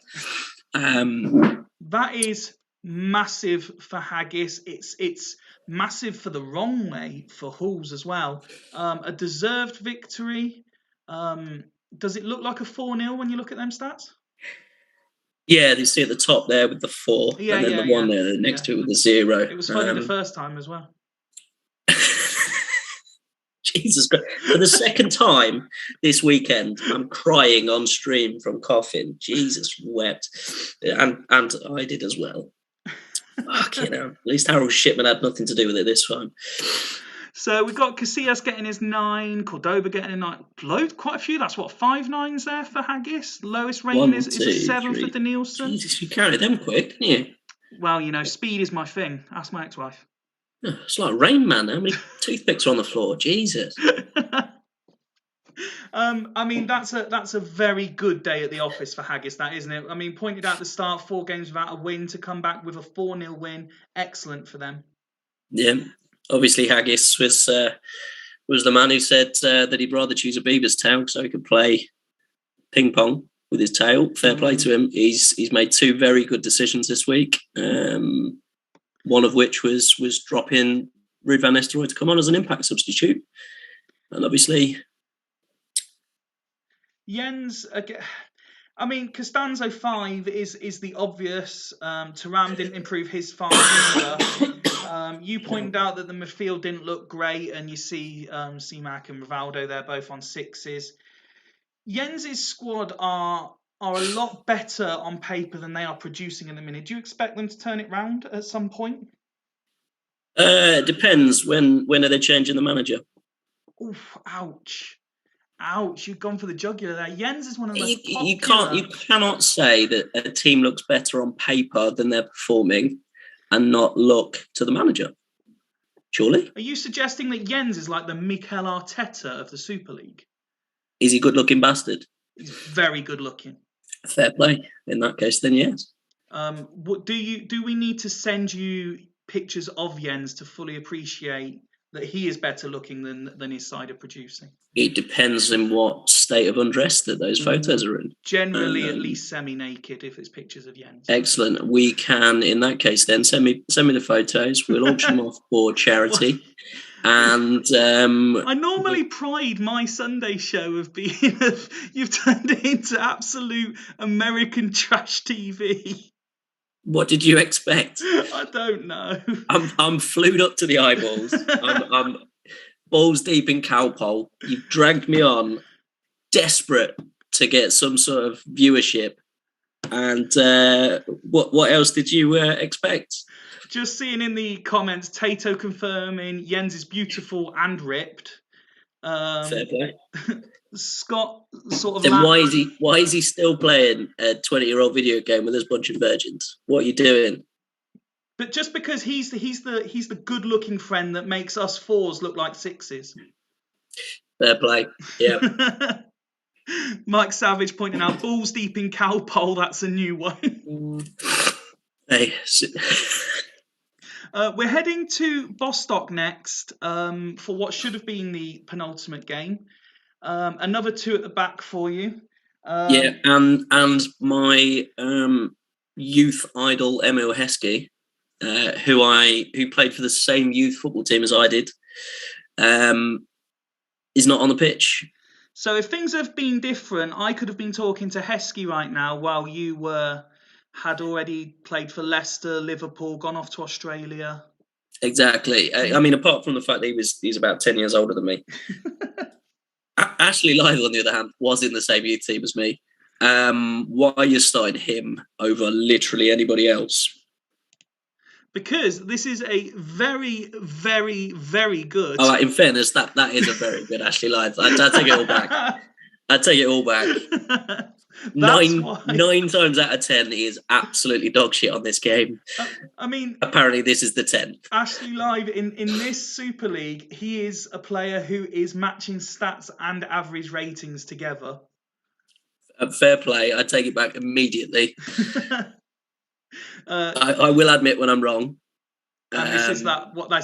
That is massive for Haggis. It's massive for the wrong way for Halls as well. A deserved victory. Does it look like a 4-0 when you look at them stats? Yeah, you see at the top there with the 4, and then the one there next to it with the 0. It was funny the first time as well. Jesus Christ. For the second time this weekend, I'm crying on stream from coughing. Jesus wept. And I did as well. Fucking hell. At least Harold Shipman had nothing to do with it this time. So we've got Casillas getting his 9, Cordoba getting a 9. Quite a few. That's what, 5 9s there for Haggis. Lowest rating is a 7 for Danielson. Jesus, you carried them quick, didn't you? Well, speed is my thing. Ask my ex-wife. Oh, it's like Rain Man. How many toothpicks are on the floor? Jesus. I mean, that's a very good day at the office for Haggis, that, isn't it? I mean, pointed out at the start, 4 games without a win, to come back with a 4-0 win. Excellent for them. Yeah. Obviously, Haggis was the man who said that he'd rather choose a beaver's tail so he could play ping pong with his tail. Fair play to him. He's made 2 very good decisions this week. One of which was dropping Ruud van Nistelrooy to come on as an impact substitute, and obviously Jens. I mean, Costanzo 5 is the obvious. Thuram didn't improve his 5 either. You pointed out that the midfield didn't look great, and you see C-Mac and Rivaldo, they're both on 6s. Jens's squad are a lot better on paper than they are producing in the minute. Do you expect them to turn it round at some point? It depends. When are they changing the manager? Oof, ouch. You've gone for the jugular there. Jens is one of the most You cannot say that a team looks better on paper than they're performing and not look to the manager. Surely? Are you suggesting that Jens is like the Mikel Arteta of the Super League? Is he a good-looking bastard? He's very good-looking. Fair play. In that case, then yes. Do we need to send you pictures of Jens to fully appreciate that he is better looking than his side are producing? It depends in what state of undress that those photos are in. Generally, at least semi-naked if it's pictures of Jens. Excellent. We can, in that case, then send me the photos. We'll auction them off for charity. And I normally pride my Sunday show of being you've turned it into absolute American trash TV. What did you expect? I don't know. I'm flued up to the eyeballs. I'm balls deep in cowpole. You've dragged me on, desperate to get some sort of viewership. And what else did you expect? Just seeing in the comments, Tato confirming Jens is beautiful and ripped. Fair play. Scott sort of. Then why is he still playing a 20-year-old video game with a bunch of virgins? What are you doing? But just because he's the good-looking friend that makes us fours look like sixes. Fair play. Yeah. Mike Savage pointing out balls deep in cowpole. That's a new one. Hey. We're heading to Bostock next for what should have been the penultimate game. Another two at the back for you. Yeah, and my youth idol Emil Heskey, who played for the same youth football team as I did, is not on the pitch. So if things have been different, I could have been talking to Heskey right now while you had already played for Leicester, Liverpool, gone off to Australia. Exactly. I mean, apart from the fact that he's about 10 years older than me. Ashley Lytle, on the other hand, was in the same youth team as me. Why are you starting him over literally anybody else? Because this is a very, very, very good. Oh, in fairness, that is a very good Ashley Lytle. I take it all back. I take it all back. Nine times out of 10, he is absolutely dog shit on this game. I mean, apparently this is the 10th. Ashley Live in this Super League, he is a player who is matching stats and average ratings together. Fair play. I take it back immediately. I will admit when I'm wrong. And this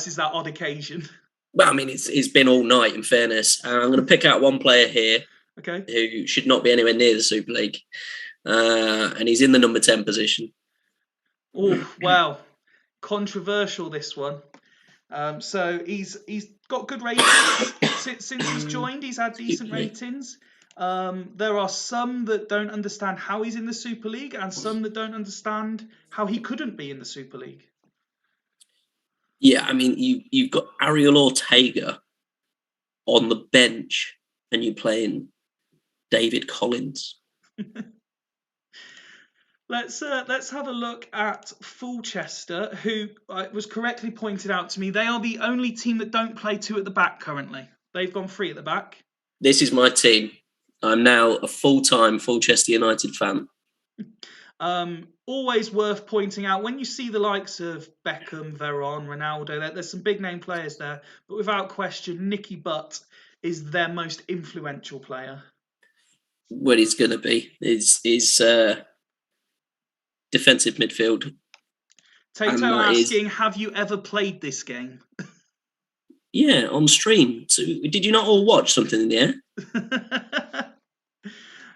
is that odd occasion. Well, I mean, it's been all night. In fairness, I'm going to pick out one player here. Okay. Who should not be anywhere near the Super League, and he's in the number 10 position. Oh wow, controversial this one. So he's got good ratings since he's joined. He's had decent ratings. There are some that don't understand how he's in the Super League, and some that don't understand how he couldn't be in the Super League. Yeah, I mean, you've got Ariel Ortega on the bench, and you're playing David Collins. Let's have a look at Fulchester, who was correctly pointed out to me. They are the only team that don't play two at the back currently. They've gone three at the back. This is my team. I'm now a full-time Fulchester United fan. Always worth pointing out, when you see the likes of Beckham, Veron, Ronaldo, there's some big name players there, but without question, Nicky Butt is their most influential player. What he's going to be is defensive midfield. Tato asking, have you ever played this game? Yeah, on stream. So did you not all watch something in the air?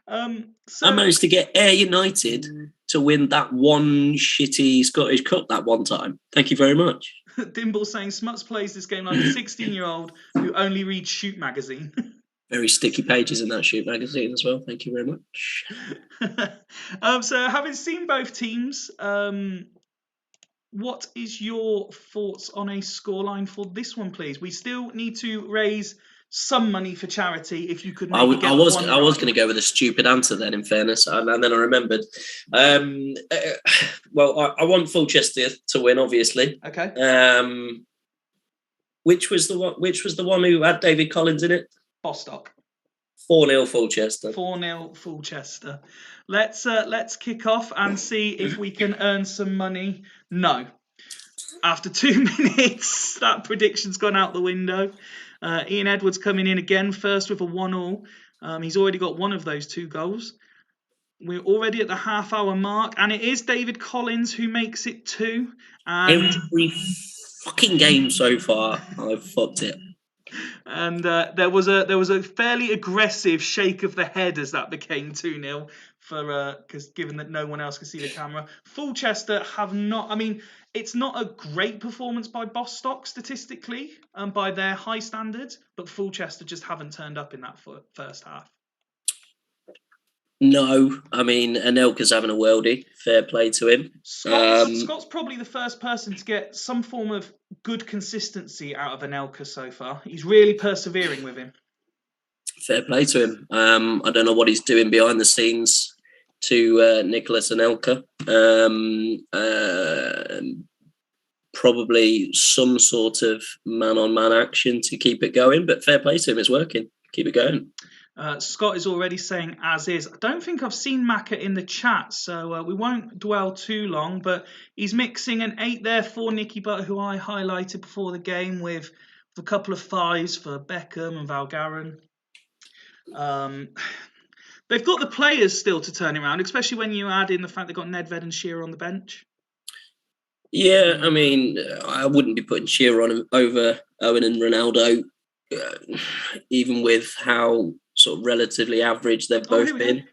I managed to get Ayr United to win that one shitty Scottish Cup that one time. Thank you very much. Dimble saying Smuts plays this game like a 16-year-old who only reads Shoot magazine. Very sticky pages in that Shoot magazine as well. Thank you very much. So having seen both teams, what is your thoughts on a scoreline for this one, please? We still need to raise some money for charity. If you could, I was going to go with a stupid answer then. In fairness, and then I remembered. Well, I want Fulchester to win, obviously. Okay. Which was the one who had David Collins in it? Bostock. 4-0 Fulchester. 4-0 Fulchester. Let's kick off and see if we can earn some money. No. After 2 minutes, that prediction's gone out the window. Ian Edwards coming in again first with a 1-1. He's already got one of those 2 goals. We're already at the half-hour mark, and it is David Collins who makes it 2. And every fucking game so far, I've fucked it. And there was a fairly aggressive shake of the head as that became 2-0 because given that no one else can see the camera. Fulchester have not. I mean, it's not a great performance by Bostock statistically and by their high standards, but Fulchester just haven't turned up in that first half. No, I mean, Anelka's having a worldie. Fair play to him. Scott's probably the first person to get some form of good consistency out of Anelka so far. He's really persevering with him. Fair play to him. I don't know what he's doing behind the scenes to Nicholas Anelka. probably some sort of man-on-man action to keep it going. But fair play to him, it's working. Keep it going. Scott is already saying as is. I don't think I've seen Macca in the chat, so we won't dwell too long, but he's mixing an 8 there for Nicky Butt, who I highlighted before the game, with a couple of 5s for Beckham and Valgaeren. They've got the players still to turn it around, especially when you add in the fact they've got Nedved and Shearer on the bench. Yeah, I mean, I wouldn't be putting Shearer on over Owen and Ronaldo, even with how sort of relatively average they've both been.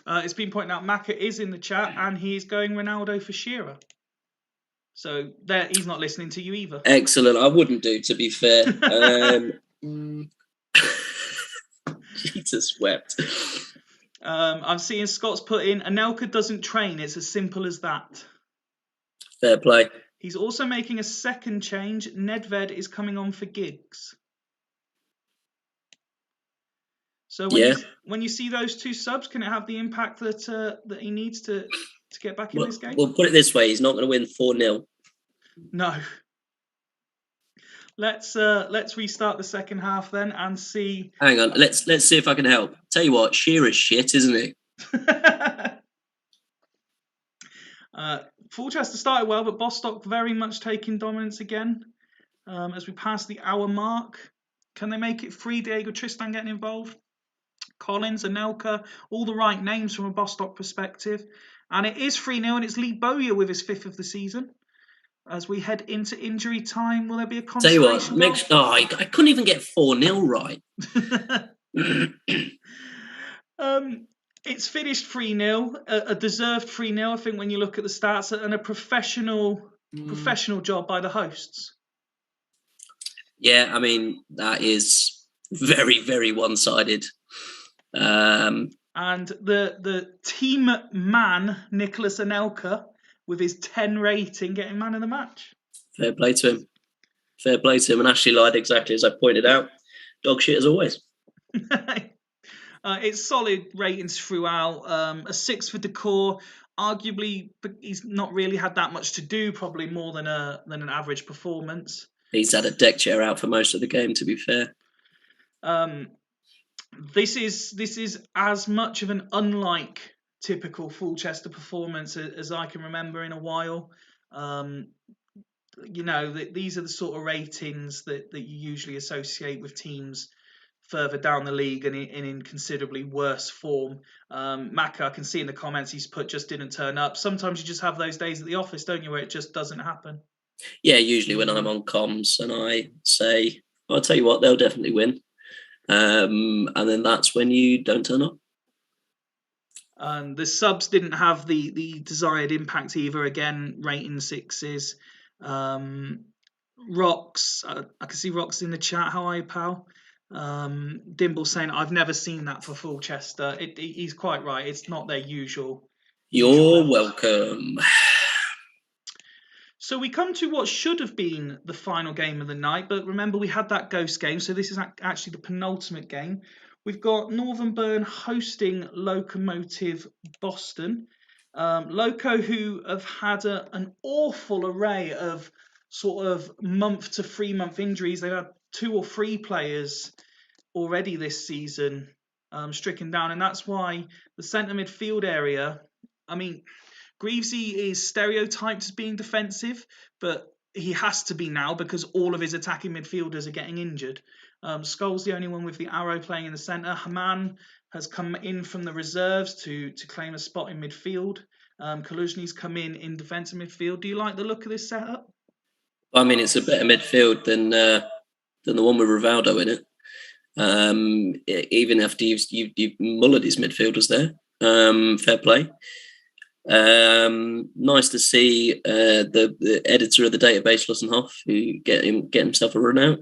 It's been pointed out Macca is in the chat and he's going Ronaldo for Shearer. So there, he's not listening to you either. Excellent. I wouldn't do, to be fair. Jesus wept. I'm seeing Scott's put in, Anelka doesn't train. It's as simple as that. Fair play. He's also making a second change. Nedved is coming on for Giggs. So when you see those 2 subs, can it have the impact that he needs to get back in this game? We'll put it this way: he's not going to win 4-0. No. Let's restart the second half then and see. Hang on, let's see if I can help. Tell you what, Shearer's shit, isn't he? Fulchester started well, but Bostock very much taking dominance again as we pass the hour mark. Can they make it free? Diego Tristan getting involved. Collins, Anelka, all the right names from a Bostock perspective. And it is 3-0, and it's Lee Bowyer with his 5th of the season. As we head into injury time, will there be a consolation? Tell you what, I couldn't even get 4-0 right. It's finished 3-0, a deserved 3-0, I think, when you look at the stats, and a professional job by the hosts. Yeah, I mean, that is very, very one-sided. And the team man, Nicholas Anelka, with his 10 rating, getting man of the match. Fair play to him. And Ashley lied exactly as I pointed out. Dog shit as always. It's solid ratings throughout. A 6 for Decor. Arguably, he's not really had that much to do. Probably more than an average performance. He's had a deck chair out for most of the game, to be fair. This is as much of an unlike typical Fulchester performance as I can remember in a while. These are the sort of ratings that you usually associate with teams further down the league and in considerably worse form. Macca, I can see in the comments he's put just didn't turn up. Sometimes you just have those days at the office, don't you, where it just doesn't happen? Yeah, usually when I'm on comms and I say, I'll tell you what, they'll definitely win. And then that's when you don't turn up. And the subs didn't have the desired impact either. Again, rating 6s. Rocks, I can see Rocks in the chat. How are you, pal? Dimble saying, I've never seen that for Fulchester. He's quite right. It's not their usual. You're welcome. So we come to what should have been the final game of the night, but remember we had that ghost game, so this is actually the penultimate game. We've got Northern Burn hosting Locomotive Boston. Loco, who have had an awful array of sort of month to 3 month injuries. They've had 2 or 3 players already this season stricken down, and that's why the centre midfield area, I mean, Greavesy is stereotyped as being defensive, but he has to be now because all of his attacking midfielders are getting injured. Skull's the only one with the arrow playing in the centre. Haman has come in from the reserves to claim a spot in midfield. Kaluzhny's come in defensive midfield. Do you like the look of this setup? I mean, it's a better midfield than the one with Rivaldo in it. Even after you've mullered his midfielders there. Fair play. Nice to see the editor of the database, Lussenhoff, who get himself a run out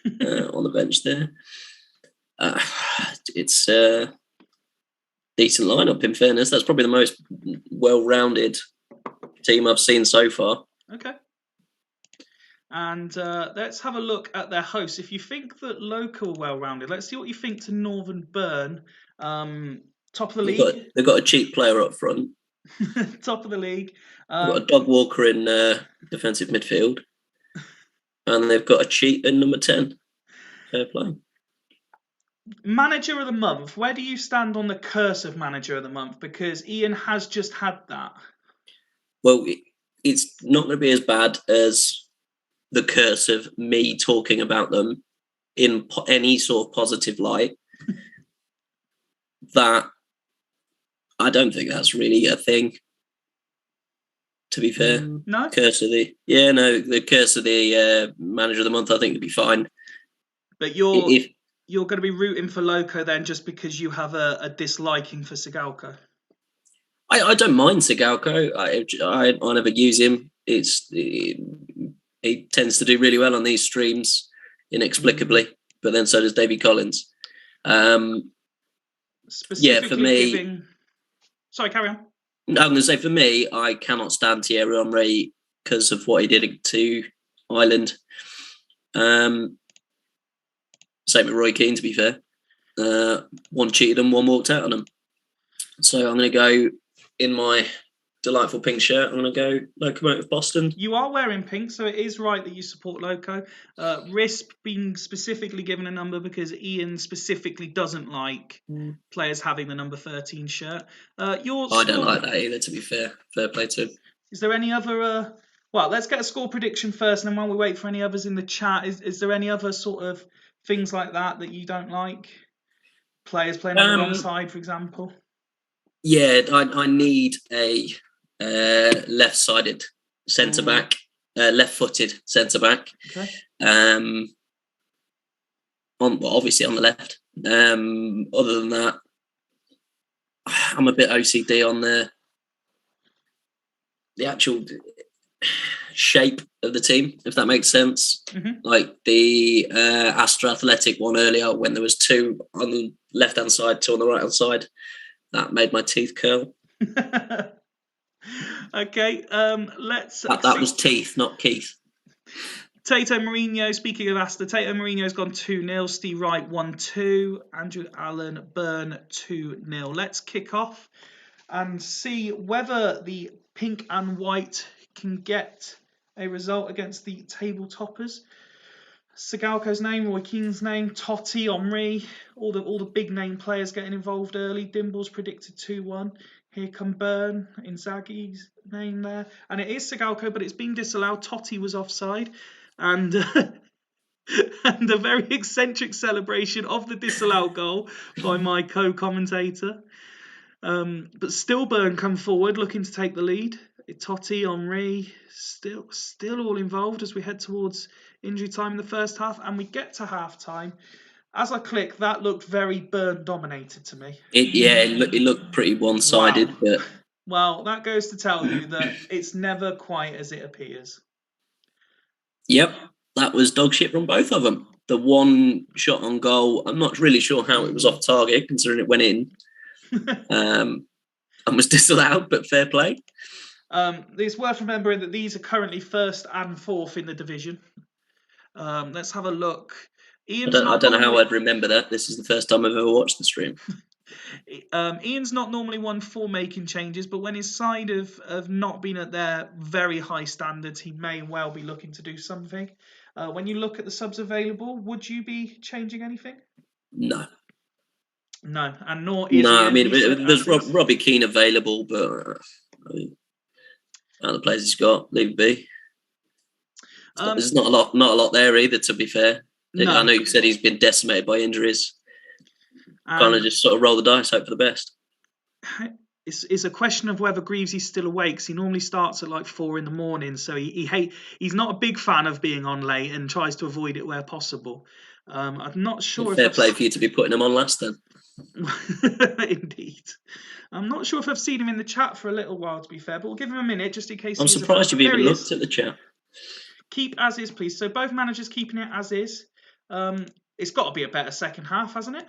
on the bench there. It's a decent lineup, in fairness. That's probably the most well-rounded team I've seen so far. Okay. And let's have a look at their hosts. If you think that Local are well-rounded, let's see what you think to Northern Burn. Top of the league. They've got a cheap player up front. Top of the league. We've got a dog walker in defensive midfield. And they've got a cheat in number 10. Fair play. Manager of the month. Where do you stand on the curse of manager of the month? Because Ian has just had that. Well, it's not going to be as bad as the curse of me talking about them in any sort of positive light. That I don't think that's really a thing. To be fair, No. the curse of the manager of the month, I think, would be fine. But you're going to be rooting for Loco then, just because you have a disliking for Sigalko. I don't mind Sigalko. I never use him. He tends to do really well on these streams, inexplicably. But then so does Davy Collins. Specifically for me, giving. Sorry, carry on. I'm going to say for me, I cannot stand Thierry Henry because of what he did to Ireland. Same with Roy Keane, to be fair. One cheated and one walked out on him. So I'm going to go in my delightful pink shirt. I'm going to go Locomotive Boston. You are wearing pink, so it is right that you support Loco. RISP being specifically given a number because Ian specifically doesn't like players having the number 13 shirt. I don't like that either, to be fair. Fair play to him. Is there any other... Well, let's get a score prediction first, and then while we wait for any others in the chat, is there any other sort of things like that you don't like? Players playing on the wrong side, for example? Yeah, I need a left-sided centre-back, left-footed centre-back. Okay. Obviously on the left. Other than that, I'm a bit OCD on the actual shape of the team, if that makes sense. Mm-hmm. Like the Astra Athletic one earlier, when there was 2 on the left-hand side, 2 on the right-hand side, that made my teeth curl. Okay, let's... That was teeth, not Keith. Tato Mourinho, speaking of Astor, Tato Mourinho's gone 2-0, Steve Wright 1-2, Andrew Allen, Byrne 2-0. Let's kick off and see whether the pink and white can get a result against the table toppers. Sigalko's name, Roy Keane's name, Totti, Henry, all the big name players getting involved early. Dimble's predicted 2-1. Here come Byrne, Inzaghi's name there. And it is Sigalko, but it's been disallowed. Totti was offside. And and a very eccentric celebration of the disallowed goal by my co-commentator. But still Byrne come forward looking to take the lead. Totti, Henry, still all involved as we head towards injury time in the first half, and we get to half time. As I click, that looked very Byrne dominated to me. It looked pretty one-sided. Wow. But well, that goes to tell you that it's never quite as it appears. Yep, that was dog shit from both of them. The one shot on goal, I'm not really sure how it was off target, considering it went in. And was disallowed, but fair play. It's worth remembering that these are currently 1st and 4th in the division. Let's have a look. I don't know how I'd remember that. This is the first time I've ever watched the stream. Ian's not normally one for making changes, but when his side have not been at their very high standards, he may well be looking to do something. When you look at the subs available, would you be changing anything? No. No, and nor is No, Ian. I mean, there's Robbie Keane available, but the players he's got, leave it be. There's not a lot there either, to be fair. No. I know you said he's been decimated by injuries. Kind of just sort of roll the dice, hope for the best. It's a question of whether Greaves still awake, because he normally starts at like 4 a.m, so he's not a big fan of being on late and tries to avoid it where possible. I'm not sure fair play for you to be putting him on last then. Indeed. I'm not sure if I've seen him in the chat for a little while, to be fair, but we'll give him a minute just in case. I'm surprised you've even looked at the chat. Keep as is, please. So both managers keeping it as is. It's got to be a better second half, hasn't it?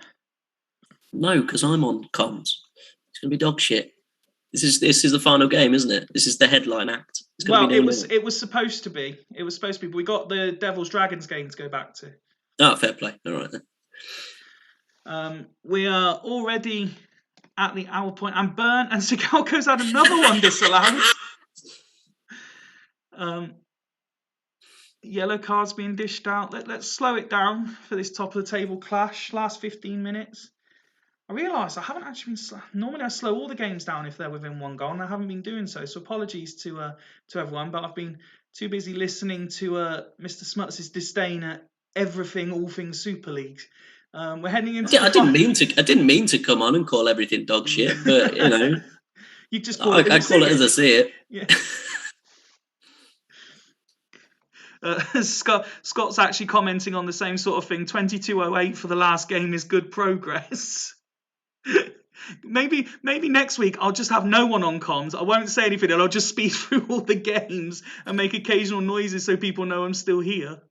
No, because I'm on comms. It's going to be dog shit. This is the final game, isn't it? This is the headline act. It was supposed to be. It was supposed to be. But we got the Devils Dragons game to go back to. Oh, fair play. All right then. We are already at the hour point, and Byrne and Sigalko's had another one disallowed. Yellow cards being dished out. Let's slow it down for this top of the table clash. Last 15 minutes. I realise I haven't actually been. Normally, I slow all the games down if they're within one goal, and I haven't been doing so. So apologies to everyone, but I've been too busy listening to Mr. Smuts' disdain at everything, all things Super League. We're heading into. I didn't mean to come on and call everything dog shit, but you know, you just call it. I call it as I see it. Yeah. Scott's actually commenting on the same sort of thing. 22:08 for the last game is good progress. Maybe next week I'll just have no one on comms. I won't say anything and I'll just speed through all the games and make occasional noises so people know I'm still here.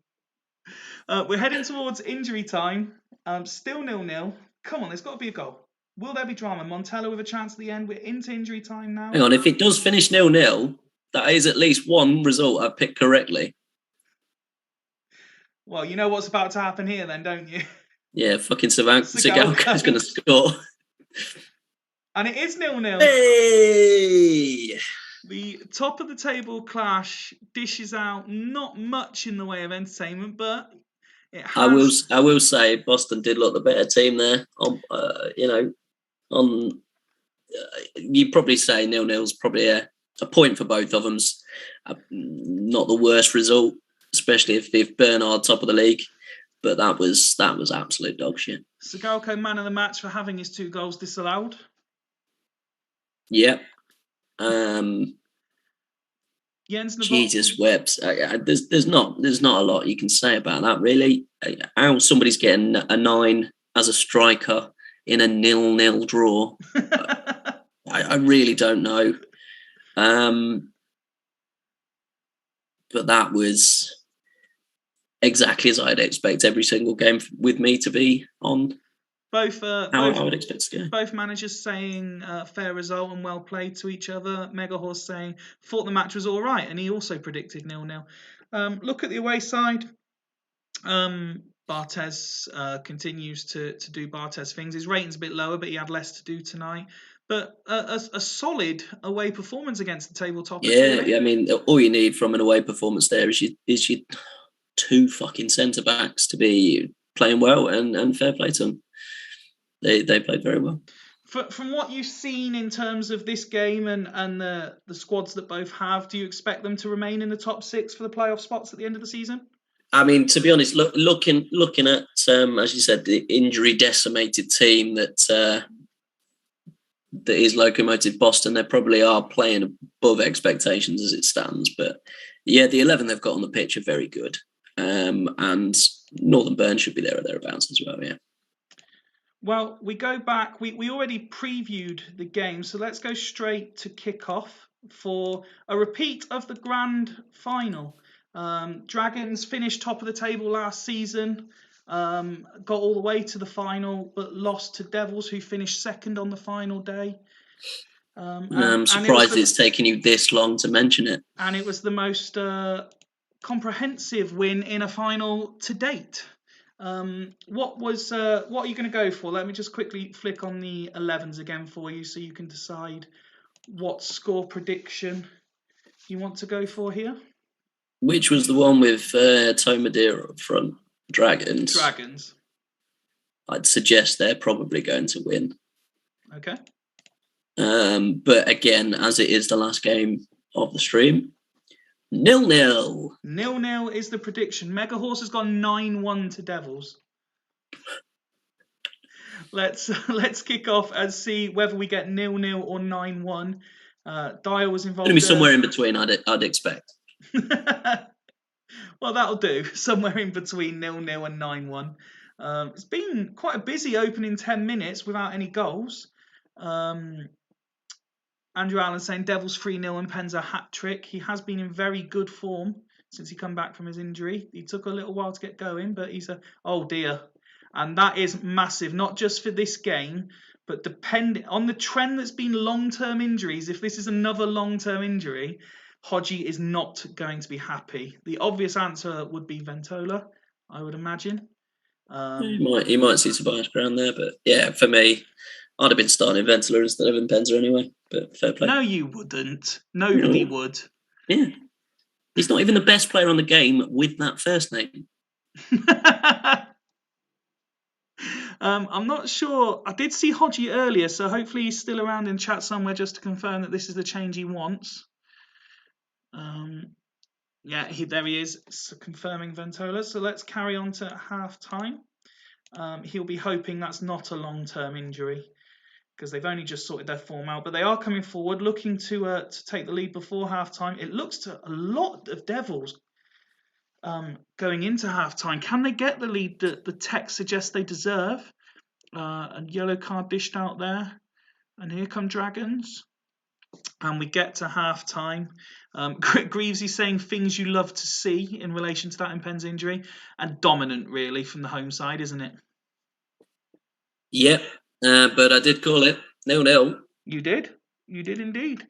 We're heading towards injury time. Still 0-0. Come on, there's got to be a goal. Will there be drama? Montella with a chance at the end. We're into injury time now. Hang on, if it does finish 0-0, that is at least one result I've picked correctly. Well, you know what's about to happen here then, don't you? Yeah, fucking Sigalko's going to score. And it is 0-0. Hey! The top of the table clash dishes out not much in the way of entertainment, but it has... I will say Boston did look the better team there. You'd probably say 0-0 is probably a point for both of them. Not the worst result, especially if Bernard top of the league. But that was absolute dog shit. Sigalko man of the match for having his 2 goals disallowed. Yep. Jesus Webbs. There's not a lot you can say about that really. How somebody's getting a 9 as a striker in a 0-0 draw, I really don't know. But that was exactly as I'd expect every single game with me to be on. I would expect to go. Both managers saying fair result and well played to each other. Megahorse saying thought the match was all right, and he also predicted 0-0. Look at the away side. Barthez continues to do Barthez things. His rating's a bit lower, but he had less to do tonight. But a solid away performance against the tabletop. Yeah, I mean, all you need from an away performance there is your 2 fucking centre backs to be playing well, and fair play to them. They played very well. From what you've seen in terms of this game and the squads that both have, do you expect them to remain in the top 6 for the playoff spots at the end of the season? I mean, to be honest, looking at as you said, the injury decimated team that is Locomotive Boston, they probably are playing above expectations as it stands. But yeah, the 11 they've got on the pitch are very good, and Northern Burn should be there or thereabouts as well. Yeah. Well, we go back. We already previewed the game, so let's go straight to kick-off for a repeat of the grand final. Dragons finished top of the table last season, got all the way to the final, but lost to Devils, who finished second on the final day. I'm surprised it's taken you this long to mention it. And it was the most comprehensive win in a final to date. What are you going to go for? Let me just quickly flick on the 11s again for you so you can decide what score prediction you want to go for here. Which was the one with Toe Madeira up front? Dragons. I'd suggest they're probably going to win. Okay. But again, as it is the last game of the stream, 0-0. 0-0 is the prediction. Megahorse has gone 9-1 to Devils. Let's kick off and see whether we get 0-0 or 9-1. Dyer was involved. It'll be somewhere in between, I'd expect. Well, that'll do. Somewhere in between 0-0 and 9-1. It's been quite a busy opening 10 minutes without any goals. Andrew Allen saying Devils 3-0 and Penn's a hat-trick. He has been in very good form since he come back from his injury. He took a little while to get going, but oh dear. And that is massive, not just for this game, but depending on the trend that's been long-term injuries. If this is another long-term injury, Hodgie is not going to be happy. The obvious answer would be Ventola, I would imagine. You might see Tobias Brown there, but yeah, for me, I'd have been starting Ventola instead of Penzer anyway, but fair play. No, you wouldn't. Nobody would. Yeah. He's not even the best player on the game with that first name. I'm not sure. I did see Hodgie earlier, so hopefully he's still around in chat somewhere just to confirm that this is the change he wants. Yeah, there he is, confirming Ventola. So let's carry on to half time. He'll be hoping that's not a long-term injury because they've only just sorted their form out, but they are coming forward, looking to take the lead before half time. It looks to a lot of Devils going into half time. Can they get the lead that the text suggests they deserve? A yellow card dished out there, and here come Dragons. And we get to half time. Greavesy saying things you love to see in relation to that Impen's injury, and dominant really from the home side, isn't it? Yep, but I did call it 0-0. You did indeed.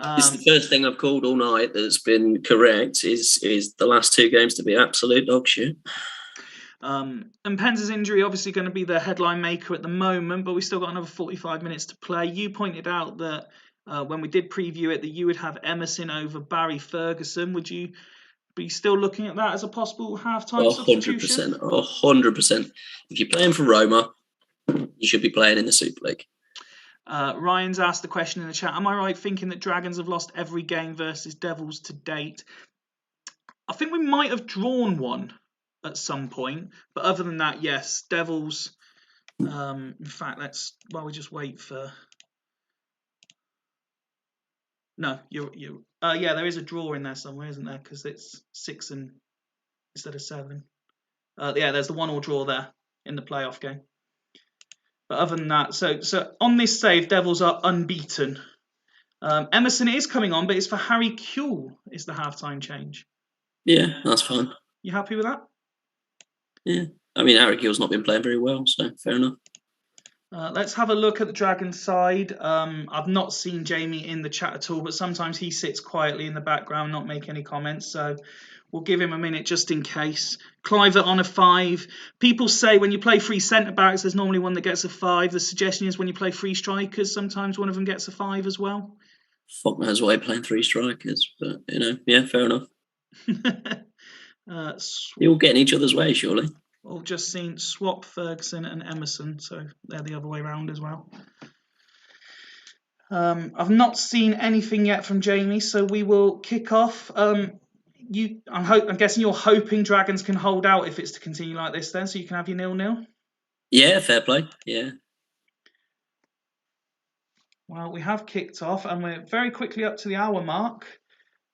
It's the first thing I've called all night that's been correct. Is the last two games to be absolute dog shit. Impen's injury obviously going to be the headline maker at the moment, but we still got another 45 minutes to play. You pointed out that when we did preview it, that you would have Emerson over Barry Ferguson. Would you be still looking at that as a possible halftime substitution? 100%. If you're playing for Roma, you should be playing in the Super League. Ryan's asked the question in the chat, am I right thinking that Dragons have lost every game versus Devils to date? I think we might have drawn one at some point, but other than that, yes, Devils. In fact, we just wait for. No, yeah, there is a draw in there somewhere, isn't there? Because it's 6 instead of 7. Yeah, there's the 1-1 draw there in the playoff game. But other than that, so on this save, Devils are unbeaten. Emerson is coming on, but it's for Harry Kuehl is the halftime change. Yeah, that's fine. You happy with that? Yeah, I mean, Harry Kuehl's not been playing very well, so fair enough. Let's have a look at the Dragons side. I've not seen Jamie in the chat at all, but sometimes he sits quietly in the background, not make any comments. So we'll give him a minute just in case. Clivert on a 5. People say when you play free centre-backs, there's normally one that gets a 5. The suggestion is when you play free strikers, sometimes one of them gets a 5 as well. Fuck knows why playing 3 strikers, but, yeah, fair enough. You're all getting each other's way, surely. We've just seen swap Ferguson and Emerson, so they're the other way around as well. I've not seen anything yet from Jamie, so we will kick off. I'm guessing you're hoping Dragons can hold out if it's to continue like this then, so you can have your 0-0? Yeah, fair play, yeah. Well, we have kicked off, and we're very quickly up to the hour mark.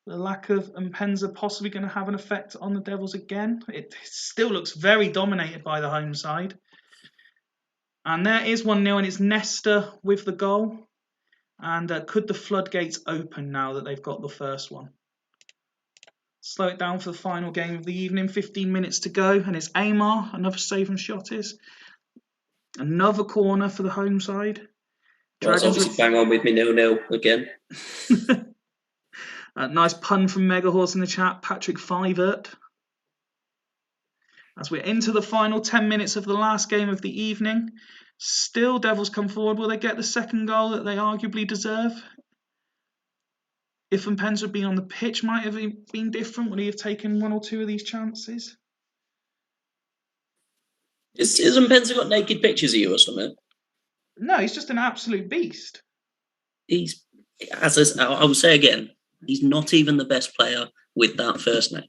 The lack of Mpenza possibly going to have an effect on the Devils again. It still looks very dominated by the home side. And there is 1-0, and it's Nesta with the goal. And could the floodgates open now that they've got the first one? Slow it down for the final game of the evening. 15 minutes to go, and it's Amar. Another save from Shottis. Another corner for the home side. Dragons obviously bang on with me 0-0 again. Nice pun from Megahorse in the chat, Patrick Fivert. As we're into the final 10 minutes of the last game of the evening, still Devils come forward. Will they get the second goal that they arguably deserve? If Mpenza had been on the pitch, might have been different. Would he have taken 1 or 2 of these chances? Has Mpenza got naked pictures of you or something? No, he's just an absolute beast. I will say again, he's not even the best player with that first name.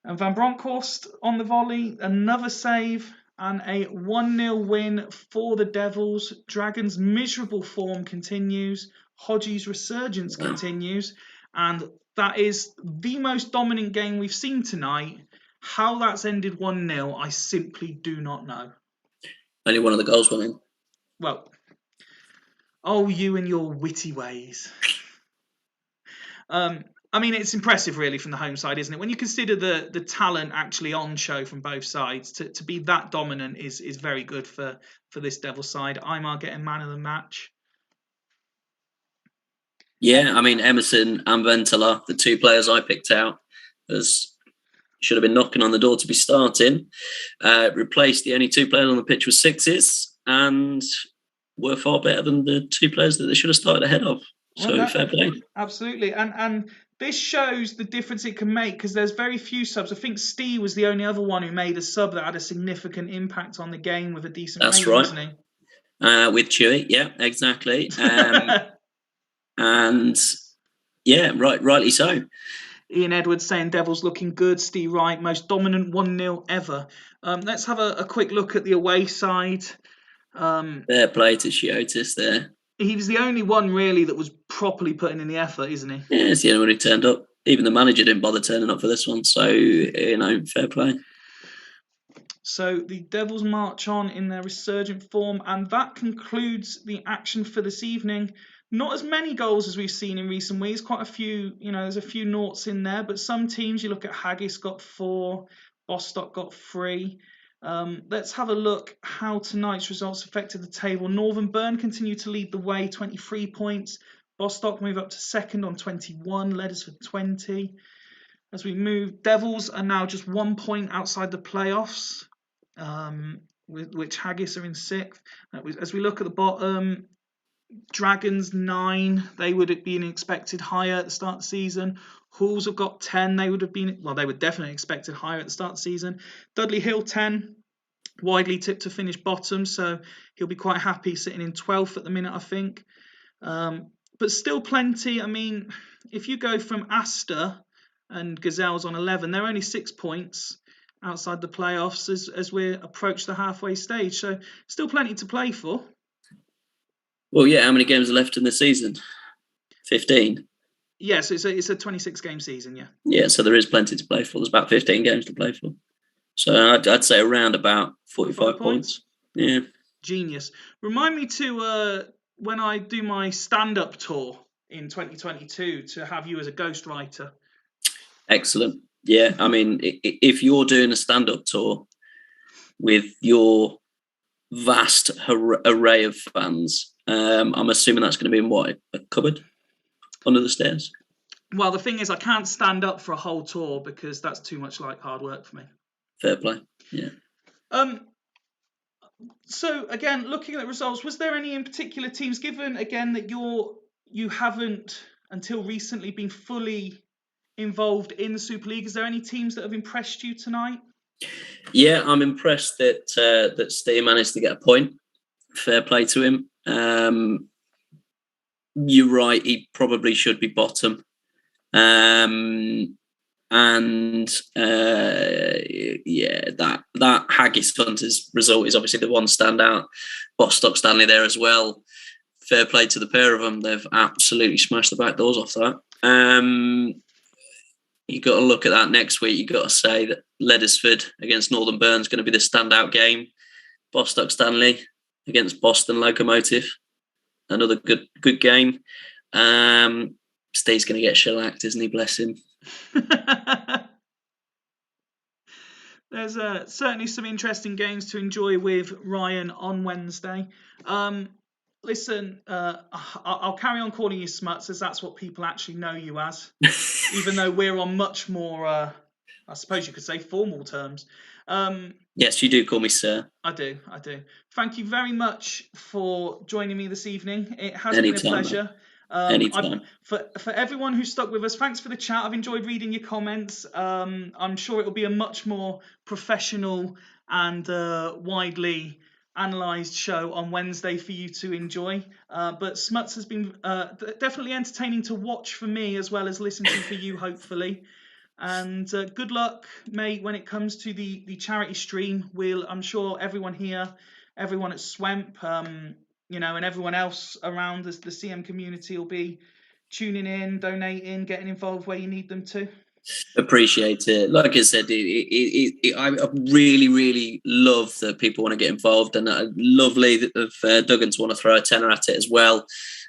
And Van Bronckhorst on the volley, another save and a 1-0 win for the Devils. Dragons' miserable form continues. Hodgie's resurgence continues. And that is the most dominant game we've seen tonight. How that's ended 1-0, I simply do not know. Only one of the goals went in. Well, oh, you and your witty ways. I mean, it's impressive, really, from the home side, isn't it? When you consider the talent actually on show from both sides, to be that dominant is very good for this Devil side. Aymar getting man of the match. Yeah, I mean, Emerson and Ventola, the 2 players I picked out, should have been knocking on the door to be starting. Replaced the only 2 players on the pitch with 6s, and were far better than the 2 players that they should have started ahead of. So fair play. Absolutely, and this shows the difference it can make, because there's very few subs. I think Steve was the only other one who made a sub that had a significant impact on the game with a decent That's rating, right. wasn't he? With Chewy, yeah, exactly. And yeah, rightly so. Ian Edwards saying Devils looking good. Steve Wright, most dominant 1-0 ever. Let's have a quick look at the away side. Fair play to Chiotis there. He was the only one really that was properly putting in the effort, isn't he? Yeah, it's the only one who turned up. Even the manager didn't bother turning up for this one. So, fair play. So the Devils march on in their resurgent form, and that concludes the action for this evening. Not as many goals as we've seen in recent weeks. Quite a few, there's a few noughts in there, but some teams, you look at Haggis got 4, Bostock got 3. Let's have a look how tonight's results affected the table. Northern Burn continue to lead the way, 23 points. Bostock move up to second on 21, Leddersford 20. As we move, Devils are now just 1 point outside the playoffs, with which Haggis are in 6th. As we look at the bottom, Dragons 9, they would have been expected higher at the start of the season. Halls have got 10, they were definitely expected higher at the start of the season. Dudley Hill 10, widely tipped to finish bottom, so he'll be quite happy sitting in 12th at the minute, I think. But still plenty. I mean, if you go from Astor and Gazelles on 11, they're only 6 points outside the playoffs as we approach the halfway stage. So still plenty to play for. Well, yeah, how many games are left in the season? 15. Yes, it's a 26-game season, yeah. Yeah, so there is plenty to play for. There's about 15 games to play for. So I'd say around about 45 points. Yeah. Genius. Remind me to, when I do my stand-up tour in 2022, to have you as a ghostwriter. Excellent. Yeah, I mean, if you're doing a stand-up tour with your vast array of fans, I'm assuming that's going to be in what, a cupboard under the stairs? Well, the thing is, I can't stand up for a whole tour because that's too much like hard work for me. Fair play. Yeah. So again, looking at the results, was there any in particular teams, given again that you haven't until recently been fully involved in the Super League? Is there any teams that have impressed you tonight? Yeah, I'm impressed that Steve managed to get a point. Fair play to him. You're right, he probably should be bottom. That Haggis Hunters result is obviously the one standout. Bostock Stanley there as well. Fair play to the pair of them. They've absolutely smashed the back doors off that. You got to look at that next week. You got to say that Leddersford against Northern Burn is going to be the standout game. Bostock Stanley against Boston Locomotive, another good game. Steve's going to get shellacked, isn't he? Bless him. There's certainly some interesting games to enjoy with Ryan on Wednesday. Listen, I'll carry on calling you Smuts, as that's what people actually know you as, even though we're on much more, I suppose you could say, formal terms. Yes, you do call me sir. I do. Thank you very much for joining me this evening. It has Anytime, been a pleasure. Anytime. For everyone who stuck with us, thanks for the chat. I've enjoyed reading your comments. I'm sure it'll be a much more professional and widely analysed show on Wednesday for you to enjoy. But Smuts has been definitely entertaining to watch for me, as well as listen to for you, hopefully. And good luck, mate, when it comes to the charity stream. I'm sure everyone here, everyone at Swemp, and everyone else around the CM community will be tuning in, donating, getting involved where you need them to. Appreciate it. Like I said, I really, really love that people want to get involved, and lovely of Duggan to want to throw a tenner at it as well.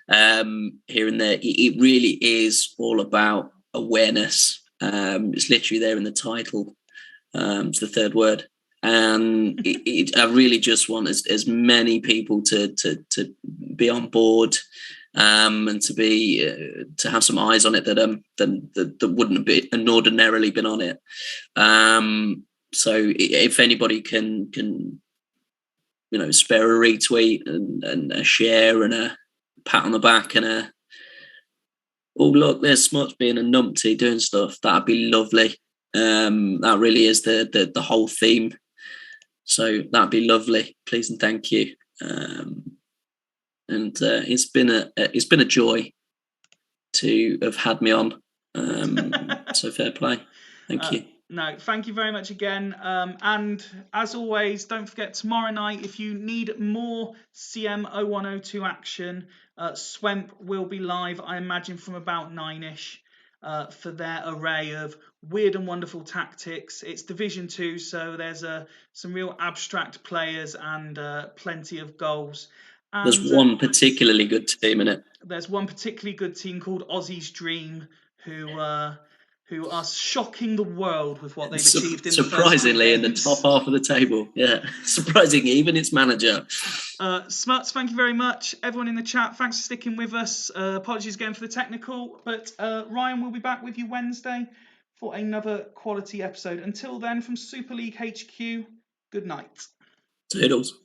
Here and there, it really is all about awareness. It's literally there in the title. It's the third word. And I really just want as many people to be on board, and to have some eyes on it that wouldn't have been ordinarily been on it. So if anybody can spare a retweet and a share and a pat on the back and oh look, there's Smuts being a numpty doing stuff. That'd be lovely. That really is the whole theme. So that'd be lovely. Please and thank you. And it's been a joy to have had me on. So fair play. Thank you. No, thank you very much again. And as always, don't forget tomorrow night, if you need more CM 0102 action, Swemp will be live, I imagine, from about 9ish for their array of weird and wonderful tactics. It's Division 2, so there's some real abstract players and plenty of goals. And, there's one particularly good team in it. There's one particularly good team called Aussie's Dream, who are shocking the world with what they've achieved in surprisingly in the top half of the table. Yeah, surprising even its manager. Smuts, thank you very much. Everyone in the chat, thanks for sticking with us. Apologies again for the technical, but Ryan will be back with you Wednesday for another quality episode. Until then, from Super League HQ, good night. Toodles.